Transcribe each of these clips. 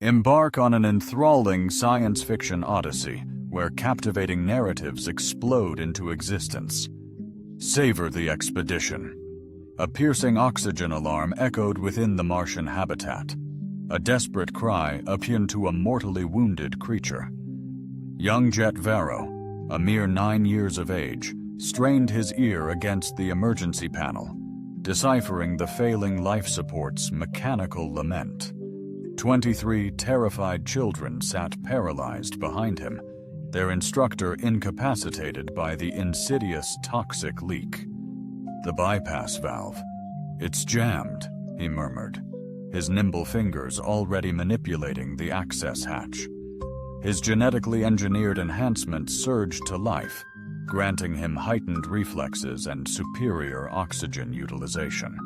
Embark on an enthralling science fiction odyssey where captivating narratives explode into existence. Savor the expedition. A piercing oxygen alarm echoed within the Martian habitat, a desperate cry akin to a mortally wounded creature. Young Jet Varro, a mere 9 years of age, strained his ear against the emergency panel, deciphering the failing life support's mechanical lament. 23 terrified children sat paralyzed behind him, their instructor incapacitated by the insidious toxic leak. The bypass valve. It's jammed, he murmured, his nimble fingers already manipulating the access hatch. His genetically engineered enhancements surged to life, granting him heightened reflexes and superior oxygen utilization.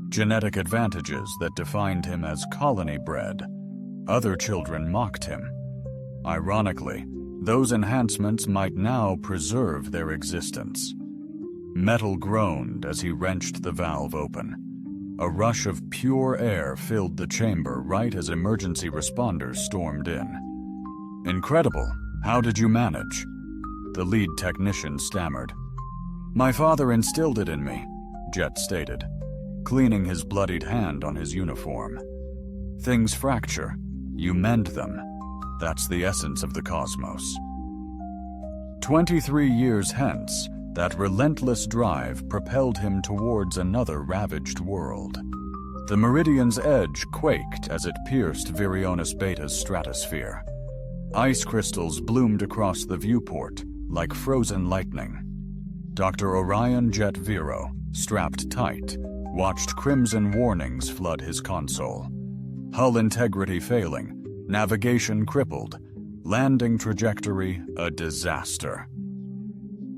Genetic advantages that defined him as colony-bred. Other children mocked him. Ironically, those enhancements might now preserve their existence. Metal groaned as he wrenched the valve open. A rush of pure air filled the chamber right as emergency responders stormed in. "Incredible. How did you manage?" The lead technician stammered. "My father instilled it in me," Jet stated, cleaning his bloodied hand on his uniform. "Things fracture. You mend them. That's the essence of the cosmos." 23 years hence, that relentless drive propelled him towards another ravaged world. The Meridian's edge quaked as it pierced Virionis Beta's stratosphere. Ice crystals bloomed across the viewport like frozen lightning. Dr. Orion Jet Vero, strapped tight, watched crimson warnings flood his console. Hull integrity failing, navigation crippled, landing trajectory a disaster.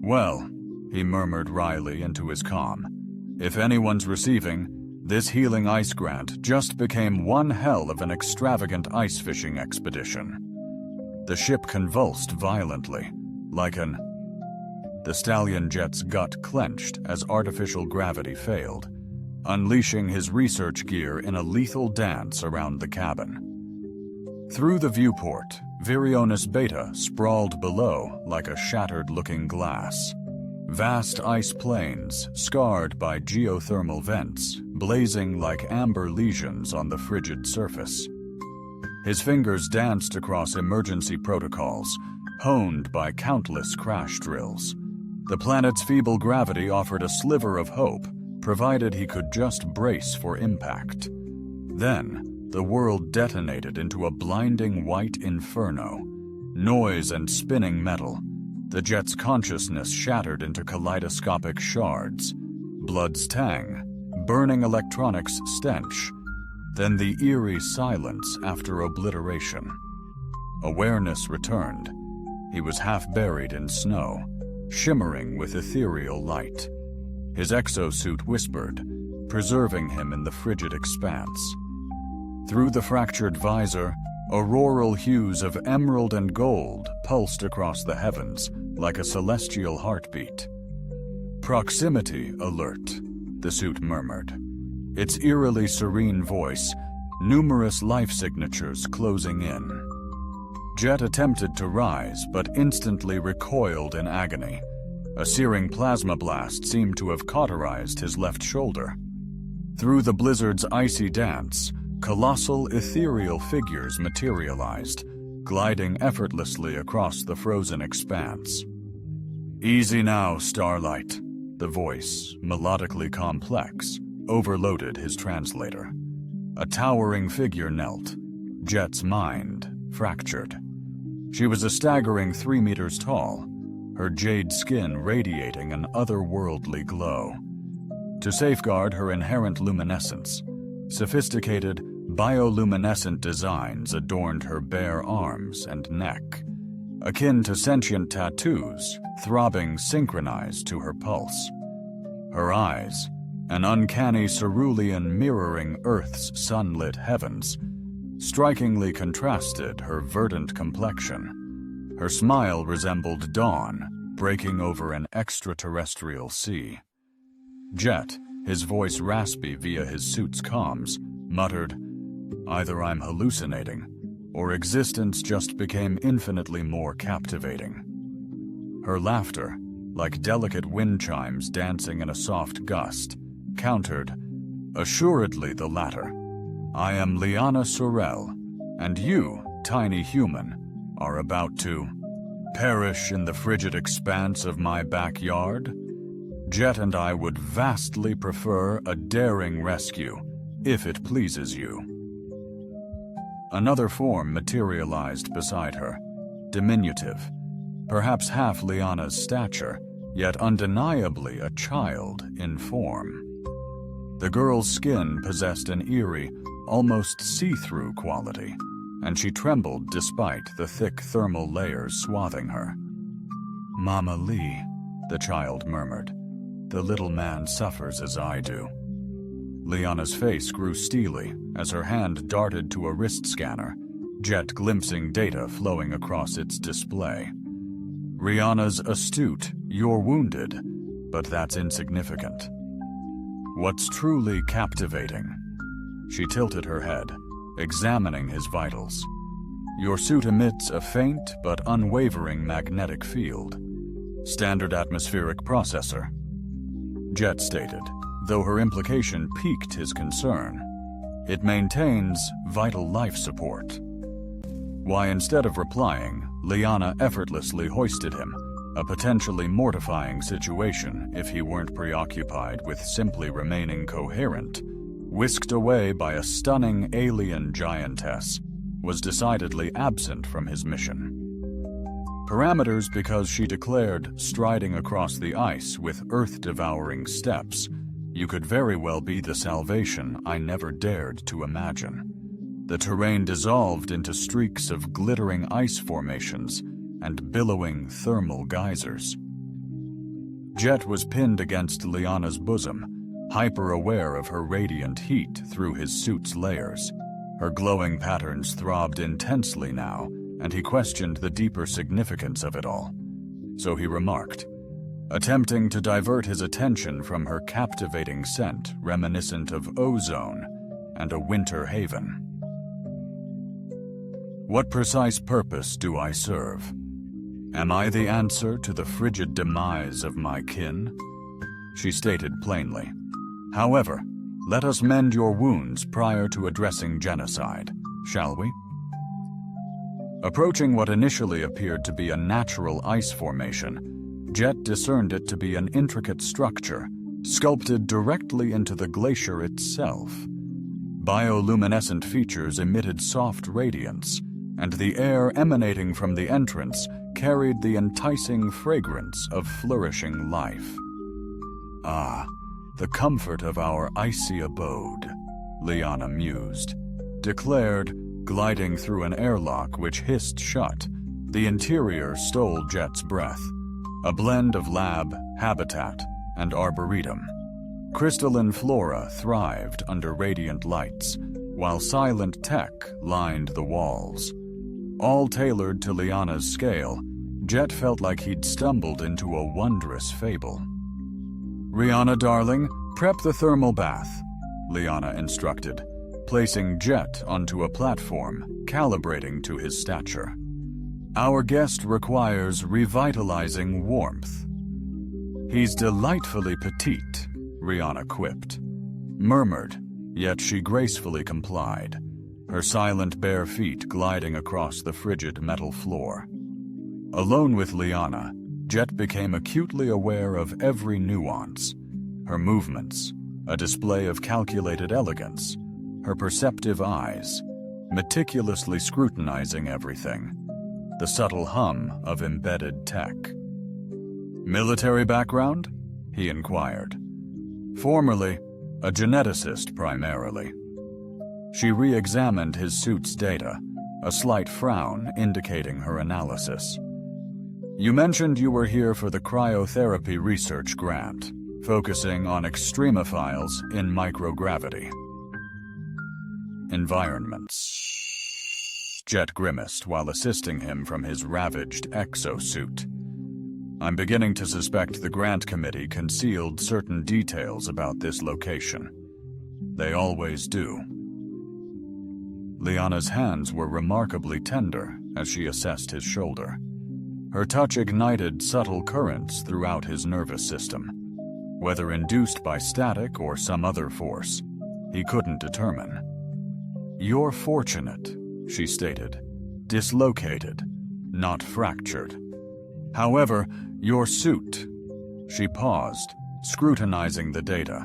"Well," he murmured wryly into his comm, "if anyone's receiving, this healing ice grant just became one hell of an extravagant ice fishing expedition." The ship convulsed violently, like an... The stallion jet's gut clenched as artificial gravity failed, unleashing his research gear in a lethal dance around the cabin. Through the viewport, Virionis Beta sprawled below like a shattered looking glass. Vast ice plains, scarred by geothermal vents, blazing like amber lesions on the frigid surface. His fingers danced across emergency protocols, honed by countless crash drills. The planet's feeble gravity offered a sliver of hope, provided he could just brace for impact. Then, the world detonated into a blinding white inferno. Noise and spinning metal. The jet's consciousness shattered into kaleidoscopic shards. Blood's tang, burning electronics stench. Then the eerie silence after obliteration. Awareness returned. He was half buried in snow, shimmering with ethereal light. His exosuit whispered, preserving him in the frigid expanse. Through the fractured visor, auroral hues of emerald and gold pulsed across the heavens like a celestial heartbeat. "Proximity alert," the suit murmured, its eerily serene voice, numerous life signatures closing in. Jet attempted to rise, but instantly recoiled in agony. A searing plasma blast seemed to have cauterized his left shoulder. Through the blizzard's icy dance, colossal ethereal figures materialized, gliding effortlessly across the frozen expanse. "Easy now, Starlight," the voice, melodically complex, overloaded his translator. A towering figure knelt, Jet's mind fractured. She was a staggering 3 meters tall, her jade skin radiating an otherworldly glow. To safeguard her inherent luminescence, sophisticated, bioluminescent designs adorned her bare arms and neck, akin to sentient tattoos, throbbing synchronized to her pulse. Her eyes, an uncanny cerulean mirroring Earth's sunlit heavens, strikingly contrasted her verdant complexion. Her smile resembled dawn breaking over an extraterrestrial sea. Jet, his voice raspy via his suit's comms, muttered, "Either I'm hallucinating, or existence just became infinitely more captivating. Her laughter, like delicate wind chimes dancing in a soft gust, countered, assuredly the latter. I am Liana Sorel, and you, tiny human, are about to perish in the frigid expanse of my backyard? Jet and I would vastly prefer a daring rescue, if it pleases you. Another form materialized beside her, diminutive, perhaps half Liana's stature, yet undeniably a child in form. The girl's skin possessed an eerie, almost see-through quality, and she trembled despite the thick thermal layers swathing her. "Mama Lee," the child murmured, "the little man suffers as I do." Liana's face grew steely as her hand darted to a wrist scanner, Jet glimpsing data flowing across its display. "Rihanna's astute, you're wounded, but that's insignificant. What's truly captivating?" She tilted her head, examining his vitals. "Your suit emits a faint but unwavering magnetic field. Standard atmospheric processor," Jet stated, though her implication piqued his concern. "It maintains vital life support." Why, instead of replying, Liana effortlessly hoisted him, a potentially mortifying situation if he weren't preoccupied with simply remaining coherent, whisked away by a stunning alien giantess, was decidedly absent from his mission. Parameters because she declared, striding across the ice with earth-devouring steps, "You could very well be the salvation I never dared to imagine." The terrain dissolved into streaks of glittering ice formations and billowing thermal geysers. Jet was pinned against Liana's bosom, hyper-aware of her radiant heat through his suit's layers. Her glowing patterns throbbed intensely now, and he questioned the deeper significance of it all. So he remarked, attempting to divert his attention from her captivating scent reminiscent of ozone and a winter haven. "What precise purpose do I serve? Am I the answer to the frigid demise of my kin?" She stated plainly. "However, let us mend your wounds prior to addressing genocide, shall we?" Approaching what initially appeared to be a natural ice formation, Jet discerned it to be an intricate structure, sculpted directly into the glacier itself. Bioluminescent features emitted soft radiance, and the air emanating from the entrance carried the enticing fragrance of flourishing life. "Ah, the comfort of our icy abode," Liana mused, declared, gliding through an airlock which hissed shut. The interior stole Jet's breath, a blend of lab, habitat, and arboretum. Crystalline flora thrived under radiant lights, while silent tech lined the walls. All tailored to Liana's scale, Jet felt like he'd stumbled into a wondrous fable. "Rihanna, darling, prep the thermal bath," Liana instructed, placing Jet onto a platform, calibrating to his stature. "Our guest requires revitalizing warmth." "He's delightfully petite," Rihanna quipped. Murmured, yet she gracefully complied, her silent bare feet gliding across the frigid metal floor. Alone with Liana, Jet became acutely aware of every nuance. Her movements, a display of calculated elegance, her perceptive eyes, meticulously scrutinizing everything, the subtle hum of embedded tech. "Military background?" he inquired. "Formerly, a geneticist primarily." She re-examined his suit's data, a slight frown indicating her analysis. "You mentioned you were here for the cryotherapy research grant, focusing on extremophiles in microgravity environments." Jet grimaced while assisting him from his ravaged exosuit. "I'm beginning to suspect the grant committee concealed certain details about this location. They always do." Liana's hands were remarkably tender as she assessed his shoulder. Her touch ignited subtle currents throughout his nervous system. Whether induced by static or some other force, he couldn't determine. "You're fortunate," she stated. "Dislocated, not fractured. However, your suit..." She paused, scrutinizing the data.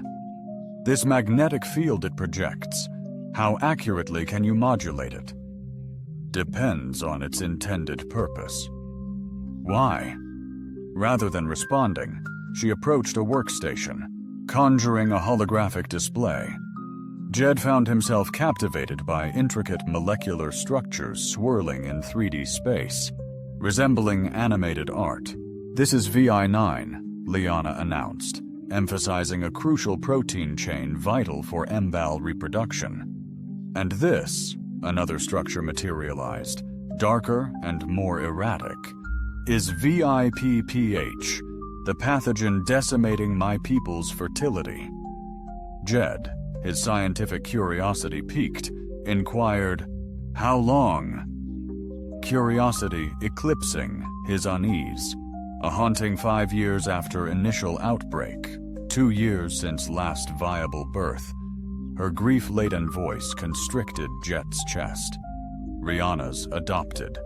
"This magnetic field it projects, how accurately can you modulate it?" "Depends on its intended purpose." "Why?" Rather than responding, she approached a workstation, conjuring a holographic display. Jed found himself captivated by intricate molecular structures swirling in 3D space, resembling animated art. "This is VI9, Liana announced, emphasizing a crucial protein chain vital for embal reproduction. "And this," another structure materialized, darker and more erratic, "is VIPPH, the pathogen decimating my people's fertility." Jed, his scientific curiosity piqued, inquired, "How long?" Curiosity eclipsing his unease. A haunting 5 years after initial outbreak, 2 years since last viable birth. Her grief-laden voice constricted Jet's chest. Rihanna's adopted.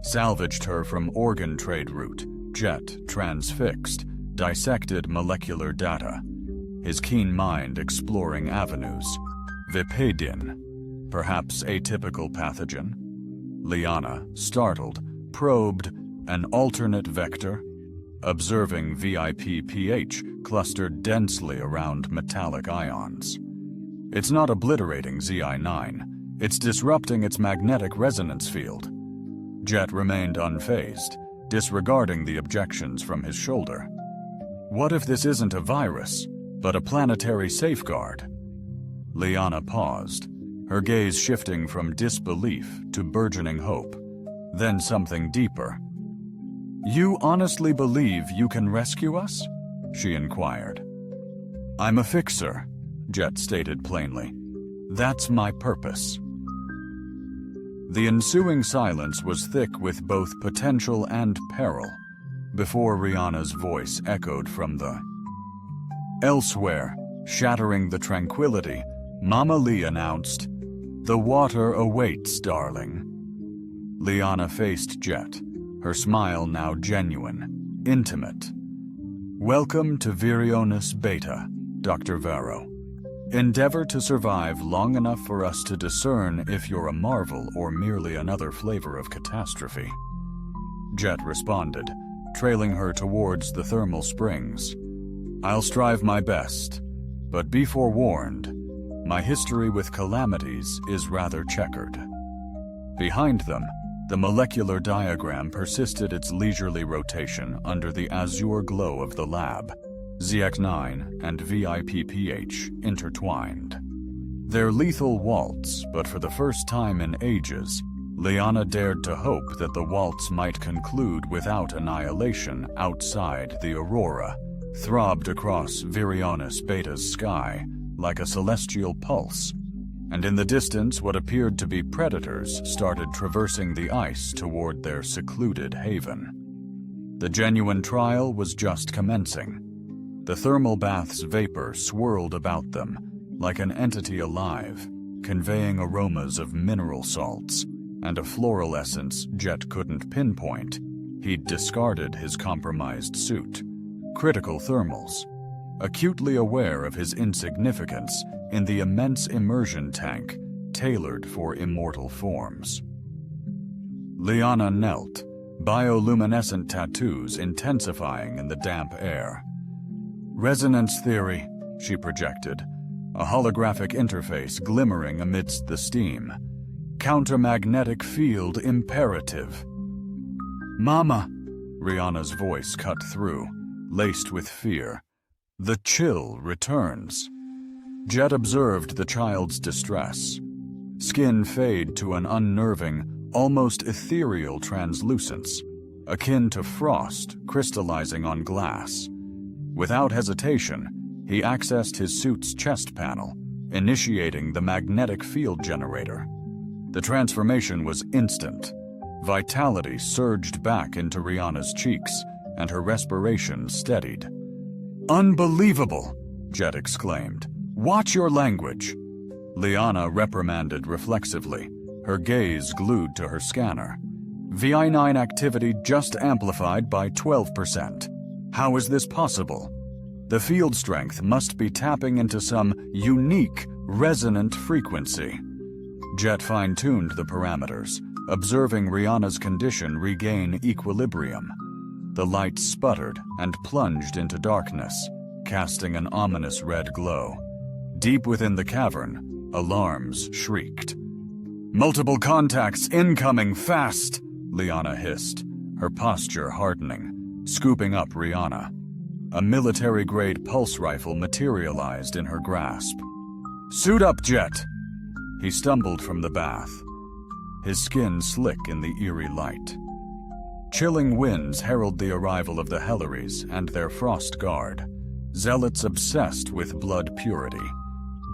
Salvaged her from organ trade route. Jet transfixed, dissected molecular data. His keen mind exploring avenues. Vipedian, perhaps atypical pathogen. Liana, startled, probed an alternate vector, observing VIPPH clustered densely around metallic ions. "It's not obliterating ZI9, it's disrupting its magnetic resonance field." Jet remained unfazed, disregarding the objections from his shoulder. "What if this isn't a virus, but a planetary safeguard?" Liana paused, her gaze shifting from disbelief to burgeoning hope, then something deeper. "You honestly believe you can rescue us?" she inquired. "I'm a fixer," Jet stated plainly. "That's my purpose." The ensuing silence was thick with both potential and peril, before Rihanna's voice echoed from the elsewhere, shattering the tranquility. Mama Lee announced, "The water awaits, darling." Liana faced Jet, her smile now genuine, intimate. "Welcome to Virionis Beta, Dr. Varro. Endeavor to survive long enough for us to discern if you're a marvel or merely another flavor of catastrophe." Jet responded, trailing her towards the thermal springs. "I'll strive my best, but be forewarned, my history with calamities is rather checkered." Behind them, the molecular diagram persisted its leisurely rotation under the azure glow of the lab. ZX9 and VIPPH intertwined. Their lethal waltz, but for the first time in ages, Liana dared to hope that the waltz might conclude without annihilation outside the aurora, throbbed across Virionis Beta's sky like a celestial pulse, and in the distance what appeared to be predators started traversing the ice toward their secluded haven. The genuine trial was just commencing. The thermal bath's vapor swirled about them, like an entity alive, conveying aromas of mineral salts, and a floral essence Jet couldn't pinpoint. He'd discarded his compromised suit. Critical thermals. Acutely aware of his insignificance in the immense immersion tank, tailored for immortal forms. Liana knelt, bioluminescent tattoos intensifying in the damp air. "Resonance theory," she projected, a holographic interface glimmering amidst the steam. "Countermagnetic field imperative." "Mama," Rihanna's voice cut through, laced with fear. The chill returns. Jet observed the child's distress. Skin fade to an unnerving, almost ethereal translucence, akin to frost crystallizing on glass. Without hesitation, he accessed his suit's chest panel, initiating the magnetic field generator. The transformation was instant. Vitality surged back into Rihanna's cheeks, and her respiration steadied. "Unbelievable!" Jet exclaimed. "Watch your language!" Liana reprimanded reflexively, her gaze glued to her scanner. VI9 activity just amplified by 12%. How is this possible? The field strength must be tapping into some unique, resonant frequency. Jet fine-tuned the parameters, observing Rihanna's condition regain equilibrium. The light sputtered and plunged into darkness, casting an ominous red glow. Deep within the cavern, alarms shrieked. "Multiple contacts incoming fast!" Liana hissed, her posture hardening, scooping up Rihanna. A military-grade pulse rifle materialized in her grasp. "Suit up, Jet!" He stumbled from the bath, his skin slick in the eerie light. Chilling winds herald the arrival of the Helleries and their frost guard, zealots obsessed with blood purity.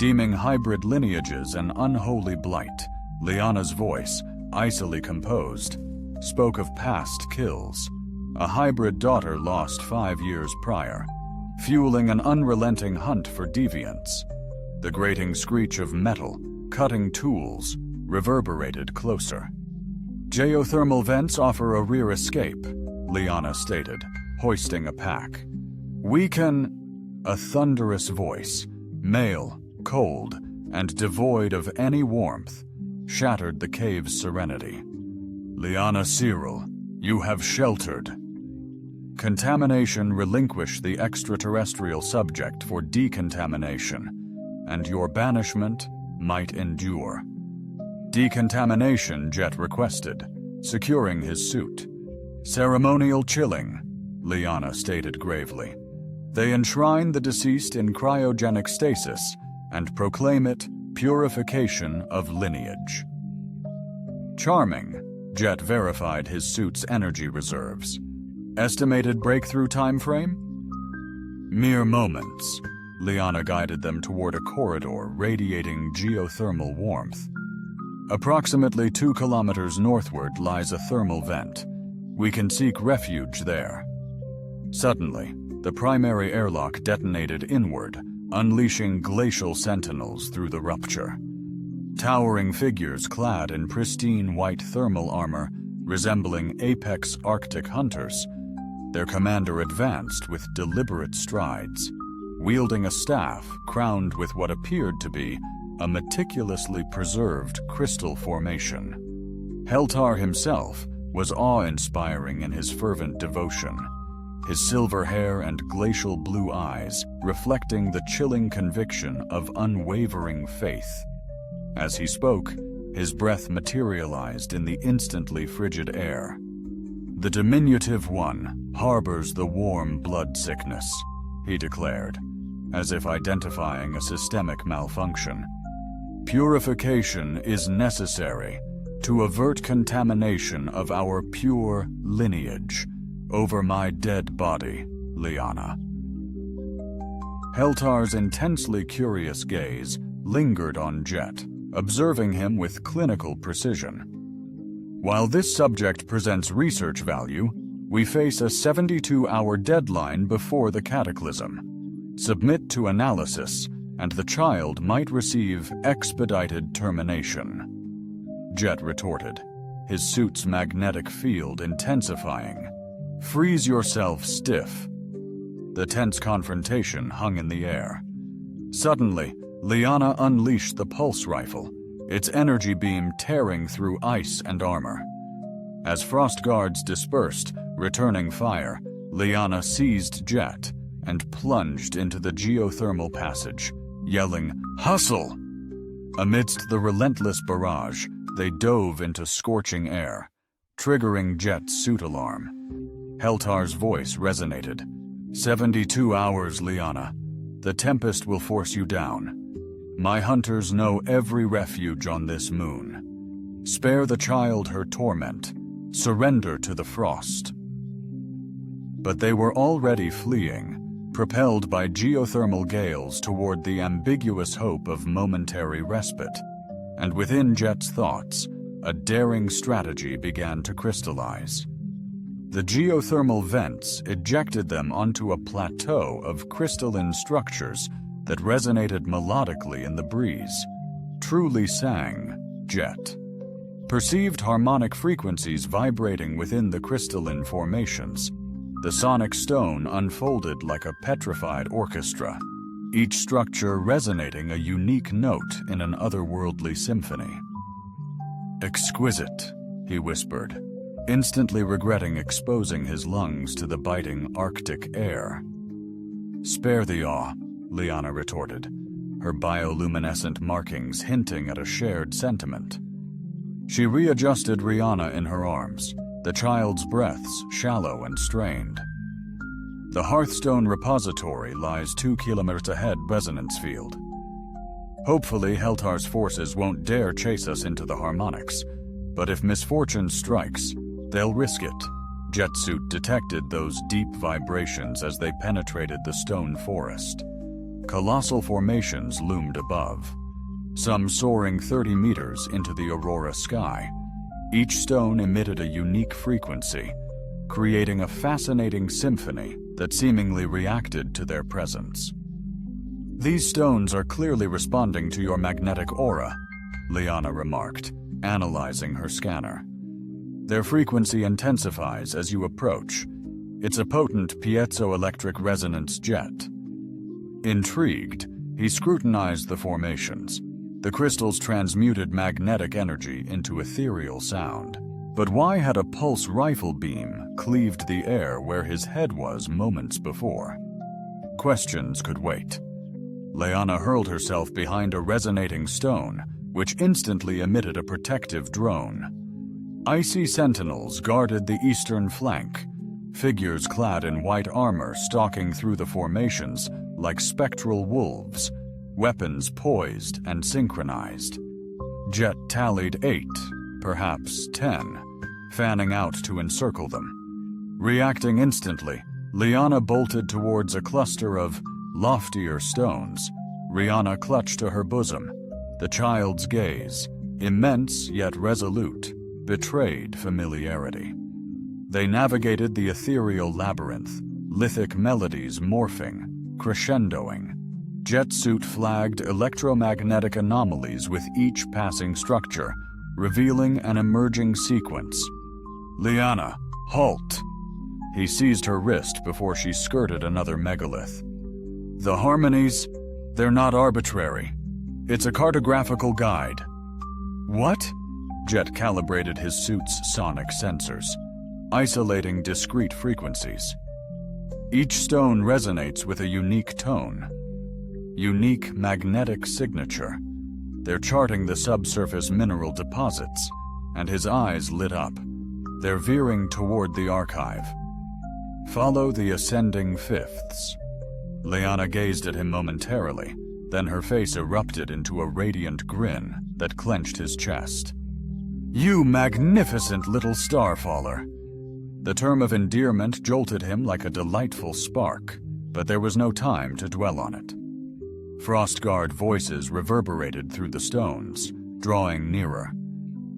Deeming hybrid lineages an unholy blight, Liana's voice, icily composed, spoke of past kills. A hybrid daughter lost 5 years prior, fueling an unrelenting hunt for deviants. The grating screech of metal, cutting tools, reverberated closer. "Geothermal vents offer a rear escape," Liana stated, hoisting a pack. "We can—" A thunderous voice, male, cold, and devoid of any warmth, shattered the cave's serenity. "Liana Cyril, you have sheltered." Contamination relinquished the extraterrestrial subject for decontamination, and your banishment might endure. Decontamination, Jet requested, securing his suit. "Ceremonial chilling," Liana stated gravely. "They enshrine the deceased in cryogenic stasis and proclaim it purification of lineage." "Charming," Jet verified his suit's energy reserves. "Estimated breakthrough time frame?" "Mere moments." Liana guided them toward a corridor radiating geothermal warmth. "Approximately 2 kilometers northward lies a thermal vent. We can seek refuge there." Suddenly, the primary airlock detonated inward, unleashing glacial sentinels through the rupture. Towering figures clad in pristine white thermal armor, resembling apex Arctic hunters, their commander advanced with deliberate strides, wielding a staff crowned with what appeared to be a meticulously preserved crystal formation. Heltar himself was awe-inspiring in his fervent devotion, his silver hair and glacial blue eyes reflecting the chilling conviction of unwavering faith. As he spoke, his breath materialized in the instantly frigid air. "The diminutive one harbors the warm blood sickness," he declared, as if identifying a systemic malfunction. "Purification is necessary to avert contamination of our pure lineage over my dead body, Liana." Heltar's intensely curious gaze lingered on Jet, observing him with clinical precision. "While this subject presents research value, we face a 72-hour deadline before the cataclysm. Submit to analysis, and the child might receive expedited termination." Jet retorted, his suit's magnetic field intensifying. "Freeze yourself stiff." The tense confrontation hung in the air. Suddenly, Liana unleashed the pulse rifle, its energy beam tearing through ice and armor. As frost guards dispersed, returning fire, Liana seized Jet and plunged into the geothermal passage, yelling, "Hustle!" Amidst the relentless barrage, they dove into scorching air, triggering Jet's suit alarm. Heltar's voice resonated. 72 hours, Liana. The tempest will force you down. My hunters know every refuge on this moon. Spare the child her torment. Surrender to the frost." But they were already fleeing, propelled by geothermal gales toward the ambiguous hope of momentary respite. and within Jet's thoughts, a daring strategy began to crystallize. The geothermal vents ejected them onto a plateau of crystalline structures that resonated melodically in the breeze. Truly sang, Jet. Perceived harmonic frequencies vibrating within the crystalline formations. The sonic stone unfolded like a petrified orchestra, each structure resonating a unique note in an otherworldly symphony. "Exquisite," he whispered, instantly regretting exposing his lungs to the biting Arctic air. "Spare the awe," Liana retorted, her bioluminescent markings hinting at a shared sentiment. She readjusted Rihanna in her arms, the child's breaths shallow and strained. The Hearthstone repository lies 2 kilometers ahead resonance field. Hopefully Heltar's forces won't dare chase us into the harmonics, but if misfortune strikes, they'll risk it. Jetsuit detected those deep vibrations as they penetrated the stone forest. Colossal formations loomed above, some soaring 30 meters into the aurora sky. Each stone emitted a unique frequency, creating a fascinating symphony that seemingly reacted to their presence. "These stones are clearly responding to your magnetic aura," Liana remarked, analyzing her scanner. "Their frequency intensifies as you approach. It's a potent piezoelectric resonance jet." Intrigued, he scrutinized the formations. The crystals transmuted magnetic energy into ethereal sound. But why had a pulse rifle beam cleaved the air where his head was moments before? Questions could wait. Liana hurled herself behind a resonating stone, which instantly emitted a protective drone. Icy sentinels guarded the eastern flank, figures clad in white armor stalking through the formations like spectral wolves, weapons poised and synchronized. Jet tallied 8, perhaps 10, fanning out to encircle them. Reacting instantly, Liana bolted towards a cluster of loftier stones. Rihanna clutched to her bosom. The child's gaze, immense yet resolute, betrayed familiarity. They navigated the ethereal labyrinth, lithic melodies morphing, crescendoing. Jetsuit flagged electromagnetic anomalies with each passing structure, revealing an emerging sequence. "Liana, halt!" He seized her wrist before she skirted another megalith. "The harmonies, they're not arbitrary. It's a cartographical guide." "What?" Jet calibrated his suit's sonic sensors, isolating discrete frequencies. Each stone resonates with a unique tone, unique magnetic signature. They're charting the subsurface mineral deposits, and his eyes lit up. They're veering toward the archive. "Follow the ascending fifths." Liana gazed at him momentarily, then her face erupted into a radiant grin that clenched his chest. "You magnificent little starfaller!" The term of endearment jolted him like a delightful spark, but there was no time to dwell on it. Frostguard voices reverberated through the stones, drawing nearer.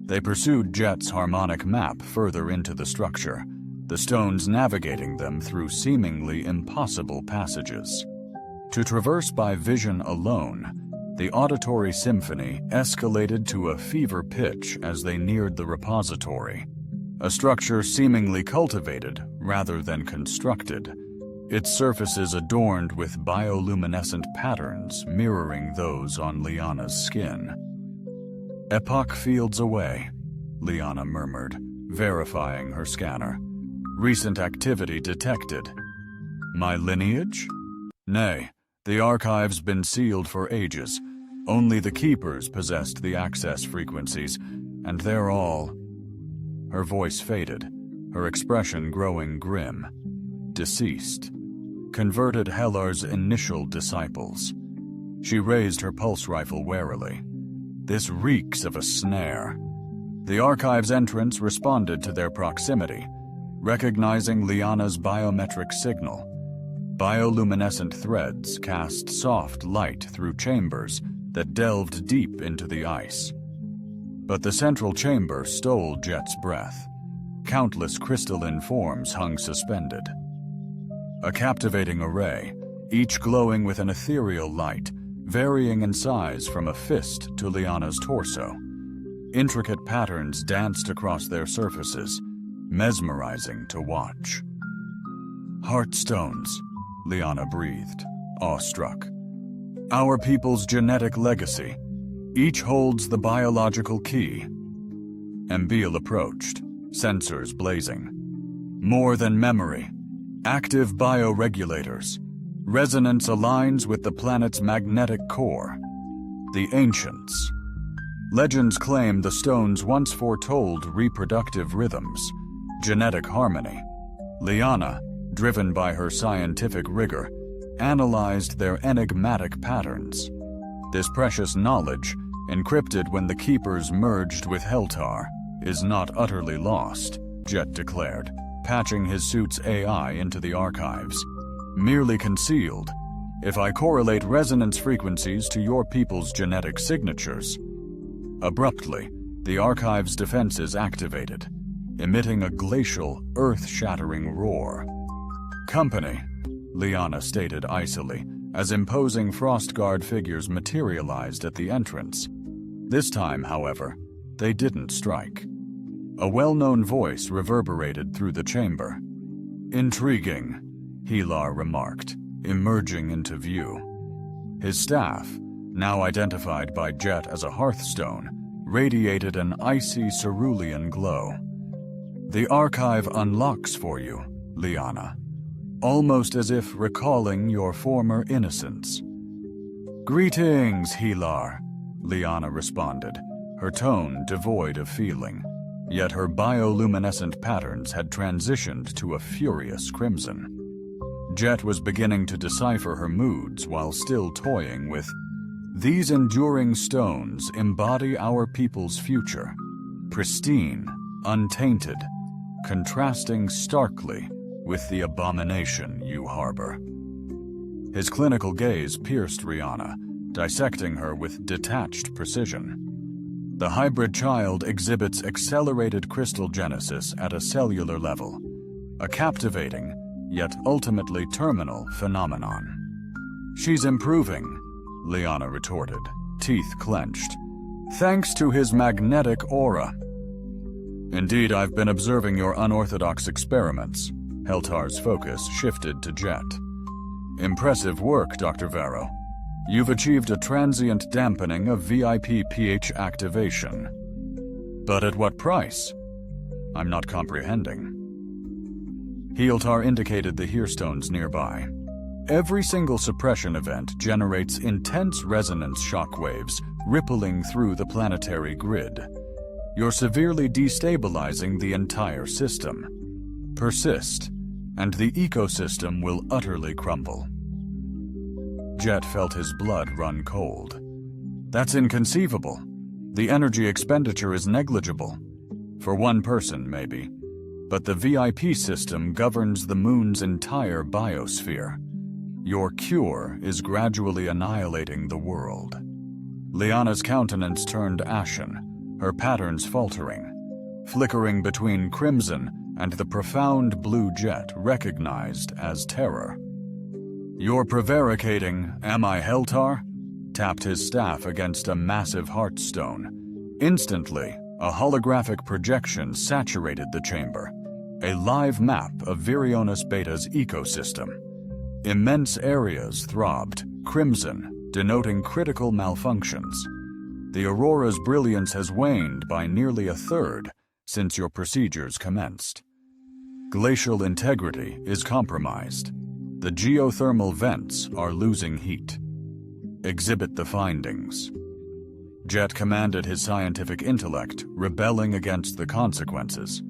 They pursued Jet's harmonic map further into the structure, the stones navigating them through seemingly impossible passages. To traverse by vision alone, the auditory symphony escalated to a fever pitch as they neared the repository, a structure seemingly cultivated rather than constructed, its surfaces adorned with bioluminescent patterns mirroring those on Liana's skin. "Epoch fields away," Liana murmured, verifying her scanner. "Recent activity detected." "My lineage?" "Nay, the archive's been sealed for ages. Only the keepers possessed the access frequencies, and they're all—" Her voice faded, her expression growing grim. "Deceased. Converted Hellar's initial disciples." She raised her pulse rifle warily. "This reeks of a snare." The archive's entrance responded to their proximity, recognizing Liana's biometric signal. Bioluminescent threads cast soft light through chambers that delved deep into the ice. But the central chamber stole Jet's breath. Countless crystalline forms hung suspended. A captivating array, each glowing with an ethereal light, varying in size from a fist to Liana's torso. Intricate patterns danced across their surfaces, mesmerizing to watch. "Heartstones," Liana breathed, awestruck. "Our people's genetic legacy. Each holds the biological key." Embil approached, sensors blazing. More than memory. Active bioregulators. Resonance aligns with the planet's magnetic core. The ancients. Legends claim the stones once foretold reproductive rhythms, genetic harmony. Liana, driven by her scientific rigor, analyzed their enigmatic patterns. This precious knowledge, encrypted when the Keepers merged with Heltar, is not utterly lost, Jet declared, patching his suit's AI into the archives. "Merely concealed. If I correlate resonance frequencies to your people's genetic signatures." Abruptly, the archive's defenses activated, emitting a glacial, earth-shattering roar. "Company," Liana stated icily, as imposing Frostguard figures materialized at the entrance. This time, however, they didn't strike. A well-known voice reverberated through the chamber. "Intriguing," Helar remarked, emerging into view. His staff, now identified by Jet as a hearthstone, radiated an icy cerulean glow. "The archive unlocks for you, Liana, almost as if recalling your former innocence." "Greetings, Helar," Liana responded, her tone devoid of feeling, yet her bioluminescent patterns had transitioned to a furious crimson. Jet was beginning to decipher her moods while still toying with, "These enduring stones embody our people's future, pristine, untainted, contrasting starkly with the abomination you harbor." His clinical gaze pierced Rihanna, dissecting her with detached precision. The hybrid child exhibits accelerated crystal genesis at a cellular level, a captivating, yet ultimately terminal phenomenon. "She's improving," Liana retorted, teeth clenched, "thanks to his magnetic aura." "Indeed, I've been observing your unorthodox experiments." Heltar's focus shifted to Jet. "Impressive work, Dr. Vero. You've achieved a transient dampening of VIP pH activation. But at what price? I'm not comprehending." Heltar indicated the hearstones nearby. "Every single suppression event generates intense resonance shockwaves rippling through the planetary grid. You're severely destabilizing the entire system. Persist, and the ecosystem will utterly crumble." Jet felt his blood run cold. "That's inconceivable. The energy expenditure is negligible. For one person, maybe. But the VIP system governs the moon's entire biosphere. Your cure is gradually annihilating the world." Liana's countenance turned ashen, her patterns faltering, flickering between crimson and the profound blue Jet recognized as terror. "You're prevaricating, am I, Heltar?" Tapped his staff against a massive heartstone. Instantly, a holographic projection saturated the chamber, a live map of Virionis Beta's ecosystem. Immense areas throbbed, crimson, denoting critical malfunctions. The aurora's brilliance has waned by nearly a third since your procedures commenced. Glacial integrity is compromised. The geothermal vents are losing heat. Exhibit the findings. Jet commanded his scientific intellect, rebelling against the consequences.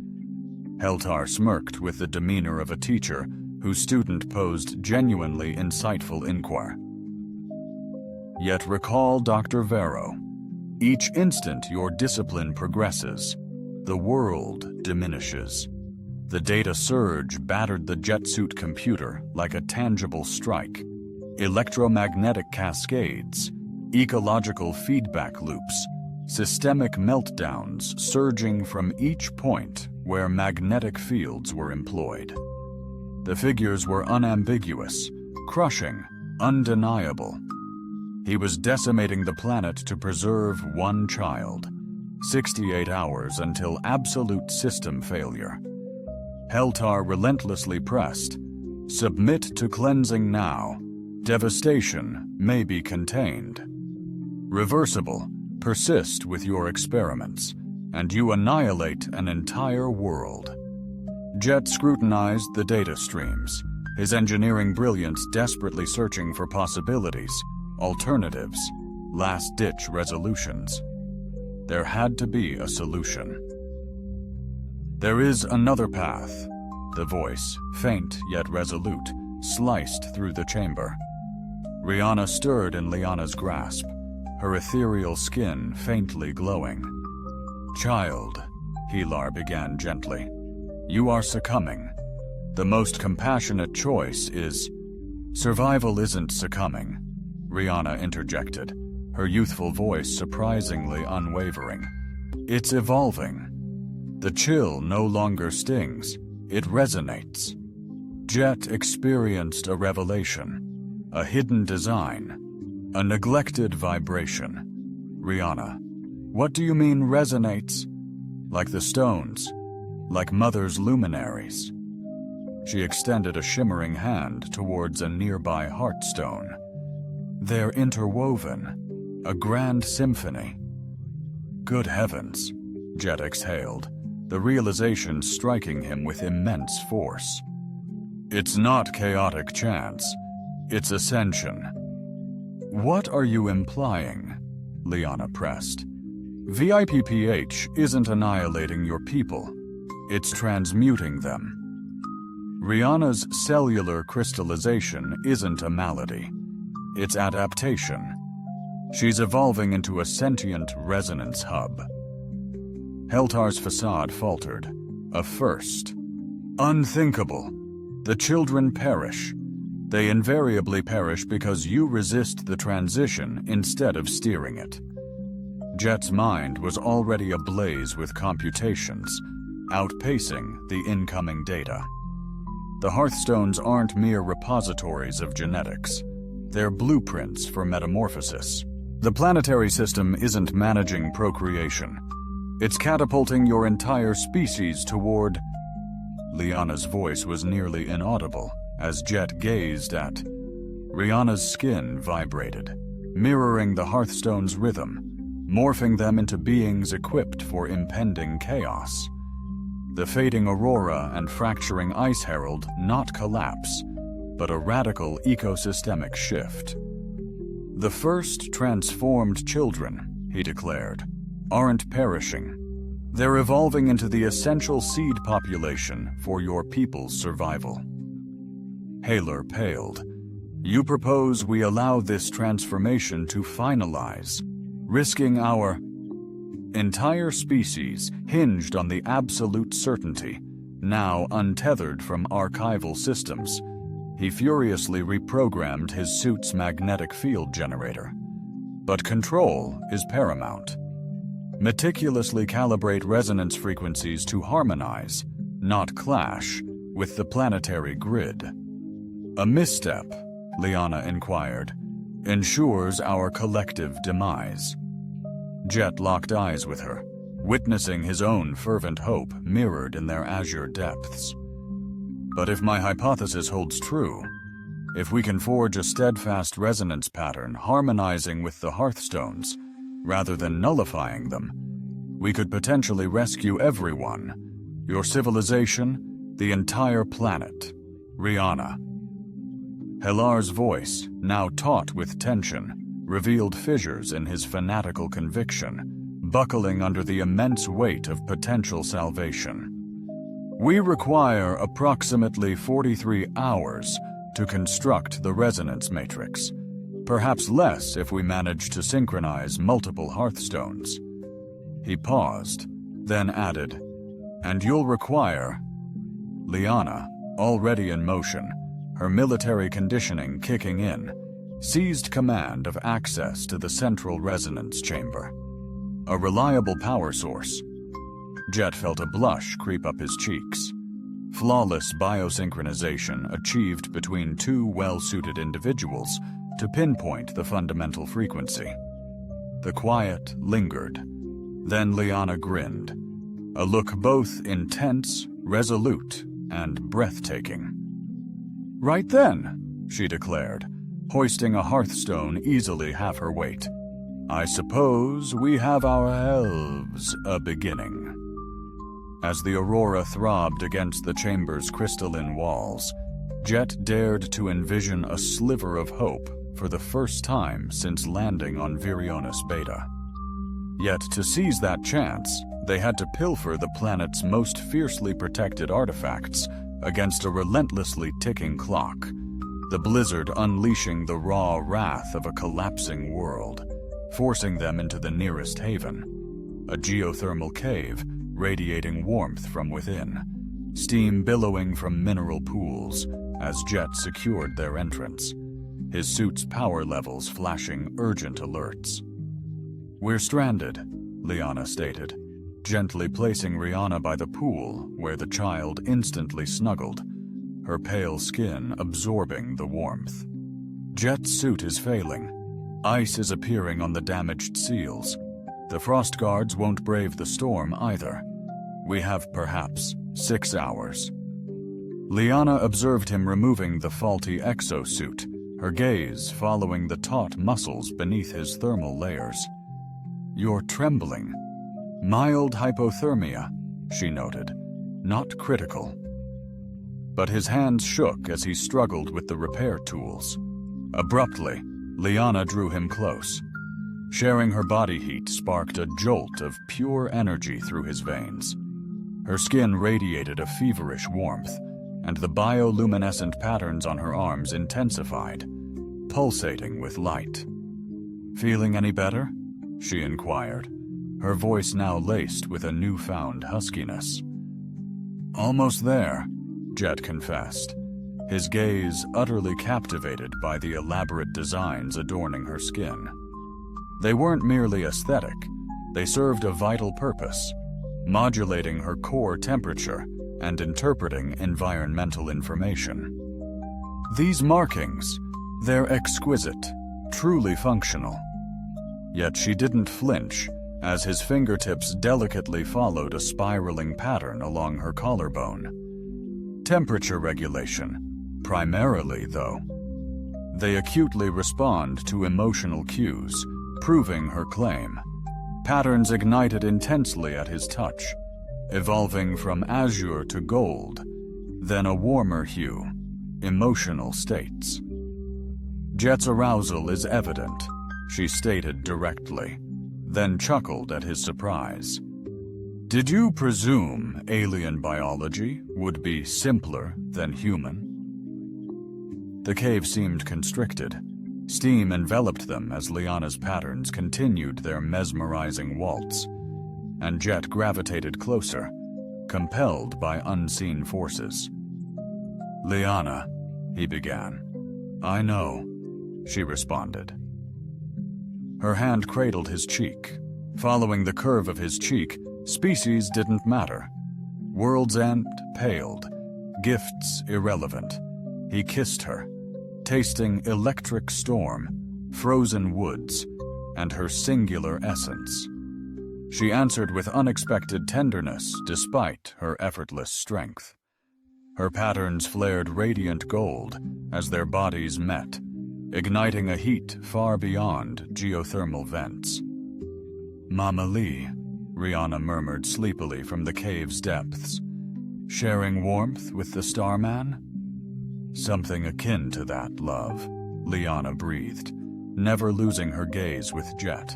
Heltar smirked with the demeanor of a teacher whose student posed genuinely insightful inquiry. "Yet recall, Dr. Vero, each instant your discipline progresses, the world diminishes. The data surge battered the jetsuit computer like a tangible strike. Electromagnetic cascades, ecological feedback loops, systemic meltdowns surging from each point where magnetic fields were employed. The figures were unambiguous, crushing, undeniable. He was decimating the planet to preserve one child. 68 hours until absolute system failure. Heltar relentlessly pressed. Submit to cleansing now. Devastation may be contained. Reversible, persist with your experiments, and you annihilate an entire world. Jet scrutinized the data streams, his engineering brilliance desperately searching for possibilities, alternatives, last-ditch resolutions. There had to be a solution. There is another path. The voice, faint yet resolute, sliced through the chamber. Rihanna stirred in Liana's grasp, her ethereal skin faintly glowing. Child, Hilar began gently, you are succumbing. The most compassionate choice is... Survival isn't succumbing, Rihanna interjected, her youthful voice surprisingly unwavering. It's evolving. The chill no longer stings, it resonates. Jet experienced a revelation, a hidden design, a neglected vibration. Rihanna, what do you mean resonates? Like the stones, like Mother's luminaries. She extended a shimmering hand towards a nearby heartstone. They're interwoven, a grand symphony. Good heavens, Jet exhaled, the realization striking him with immense force. It's not chaotic chance, it's ascension. What are you implying? Liana pressed. VIPPH isn't annihilating your people, it's transmuting them. Rihanna's cellular crystallization isn't a malady, it's adaptation. She's evolving into a sentient resonance hub. Heltar's facade faltered. A first. Unthinkable. The children perish. They invariably perish because you resist the transition instead of steering it. Jet's mind was already ablaze with computations, outpacing the incoming data. The Hearthstones aren't mere repositories of genetics. They're blueprints for metamorphosis. The planetary system isn't managing procreation. It's catapulting your entire species toward... Liana's voice was nearly inaudible as Jet gazed at... Rihanna's skin vibrated, mirroring the Hearthstone's rhythm, morphing them into beings equipped for impending chaos. The fading aurora and fracturing ice herald not collapse, but a radical ecosystemic shift. The first transformed children, he declared, aren't perishing. They're evolving into the essential seed population for your people's survival. Haler paled. You propose we allow this transformation to finalize, risking our entire species hinged on the absolute certainty, now untethered from archival systems. He furiously reprogrammed his suit's magnetic field generator. But control is paramount. Meticulously calibrate resonance frequencies to harmonize, not clash, with the planetary grid. A misstep, Liana inquired, ensures our collective demise. Jet locked eyes with her, witnessing his own fervent hope mirrored in their azure depths. But if my hypothesis holds true, if we can forge a steadfast resonance pattern harmonizing with the Hearthstones, rather than nullifying them, we could potentially rescue everyone, your civilization, the entire planet. Rihanna. Helar's voice, now taut with tension, revealed fissures in his fanatical conviction, buckling under the immense weight of potential salvation. We require approximately 43 hours to construct the resonance matrix, perhaps less if we manage to synchronize multiple Hearthstones. He paused, then added, and you'll require... Liana, already in motion, her military conditioning kicking in, seized command of access to the central resonance chamber. A reliable power source. Jet felt a blush creep up his cheeks. Flawless biosynchronization achieved between two well-suited individuals to pinpoint the fundamental frequency. The quiet lingered. Then Liana grinned, a look both intense, resolute, and breathtaking. "Right then," she declared, hoisting a hearthstone easily half her weight. "I suppose we have ourselves a beginning." As the aurora throbbed against the chamber's crystalline walls, Jet dared to envision a sliver of hope for the first time since landing on Virionis Beta. Yet to seize that chance, they had to pilfer the planet's most fiercely protected artifacts against a relentlessly ticking clock, the blizzard unleashing the raw wrath of a collapsing world, forcing them into the nearest haven, a geothermal cave radiating warmth from within, steam billowing from mineral pools as Jet secured their entrance, his suit's power levels flashing urgent alerts. "We're stranded," Liana stated, gently placing Rihanna by the pool where the child instantly snuggled, her pale skin absorbing the warmth. "Jet's suit is failing. Ice is appearing on the damaged seals. The frost guards won't brave the storm either. We have perhaps 6 hours." Liana observed him removing the faulty exosuit, her gaze following the taut muscles beneath his thermal layers. "You're trembling. Mild hypothermia," she noted. "Not critical." But his hands shook as he struggled with the repair tools. Abruptly, Liana drew him close. Sharing her body heat sparked a jolt of pure energy through his veins. Her skin radiated a feverish warmth, and the bioluminescent patterns on her arms intensified, pulsating with light. "Feeling any better?" she inquired, her voice now laced with a newfound huskiness. "Almost there," Jet confessed, his gaze utterly captivated by the elaborate designs adorning her skin. They weren't merely aesthetic, they served a vital purpose, modulating her core temperature and interpreting environmental information. "These markings, they're exquisite, truly functional." Yet she didn't flinch as his fingertips delicately followed a spiraling pattern along her collarbone. Temperature regulation, primarily though. They acutely respond to emotional cues, proving her claim. Patterns ignited intensely at his touch, evolving from azure to gold, then a warmer hue, emotional states. "Jet's arousal is evident," she stated directly, then chuckled at his surprise. "Did you presume alien biology would be simpler than human?" The cave seemed constricted. Steam enveloped them as Liana's patterns continued their mesmerizing waltz, and Jet gravitated closer, compelled by unseen forces. "Liana," he began. "I know," she responded. Her hand cradled his cheek. Following the curve of his cheek, species didn't matter. World's End paled, gifts irrelevant. He kissed her, tasting electric storm, frozen woods, and her singular essence. She answered with unexpected tenderness despite her effortless strength. Her patterns flared radiant gold as their bodies met, igniting a heat far beyond geothermal vents. "Mama Lee," Rihanna murmured sleepily from the cave's depths. "Sharing warmth with the Starman?" "Something akin to that, love," Liana breathed, never losing her gaze with Jet.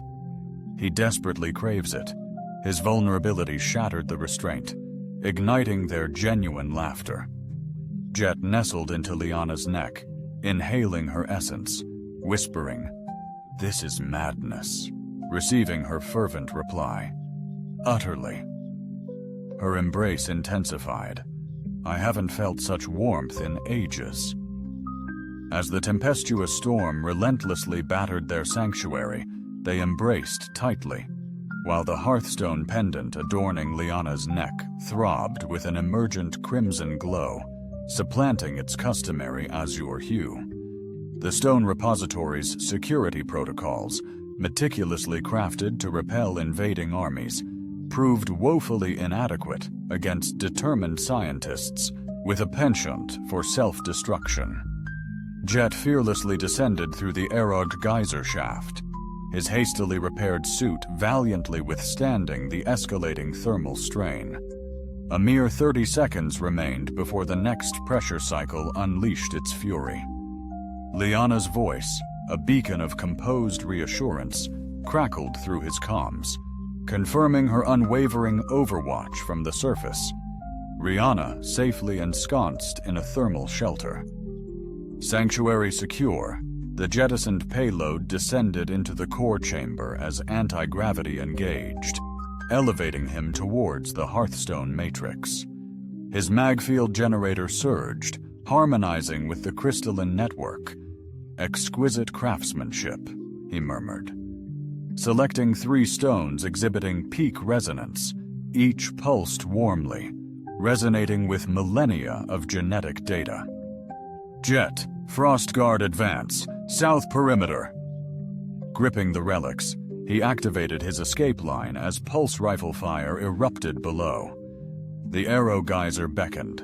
"He desperately craves it." His vulnerability shattered the restraint, igniting their genuine laughter. Jet nestled into Liana's neck, inhaling her essence, whispering, "This is madness," receiving her fervent reply, "Utterly." Her embrace intensified. "I haven't felt such warmth in ages." As the tempestuous storm relentlessly battered their sanctuary, they embraced tightly, while the hearthstone pendant adorning Liana's neck throbbed with an emergent crimson glow, supplanting its customary azure hue. The stone repository's security protocols, meticulously crafted to repel invading armies, proved woefully inadequate against determined scientists with a penchant for self-destruction. Jet fearlessly descended through the Erog geyser shaft, his hastily repaired suit valiantly withstanding the escalating thermal strain. A mere 30 seconds remained before the next pressure cycle unleashed its fury. Liana's voice, a beacon of composed reassurance, crackled through his comms, confirming her unwavering overwatch from the surface. Rihanna safely ensconced in a thermal shelter. Sanctuary secure, the jettisoned payload descended into the core chamber as anti-gravity engaged, elevating him towards the Hearthstone matrix. His magfield generator surged, harmonizing with the crystalline network. "Exquisite craftsmanship," he murmured. Selecting 3 stones exhibiting peak resonance, each pulsed warmly, resonating with millennia of genetic data. "Jet, Frostguard advance, south perimeter." Gripping the relics, he activated his escape line as pulse rifle fire erupted below. The arrow geyser beckoned,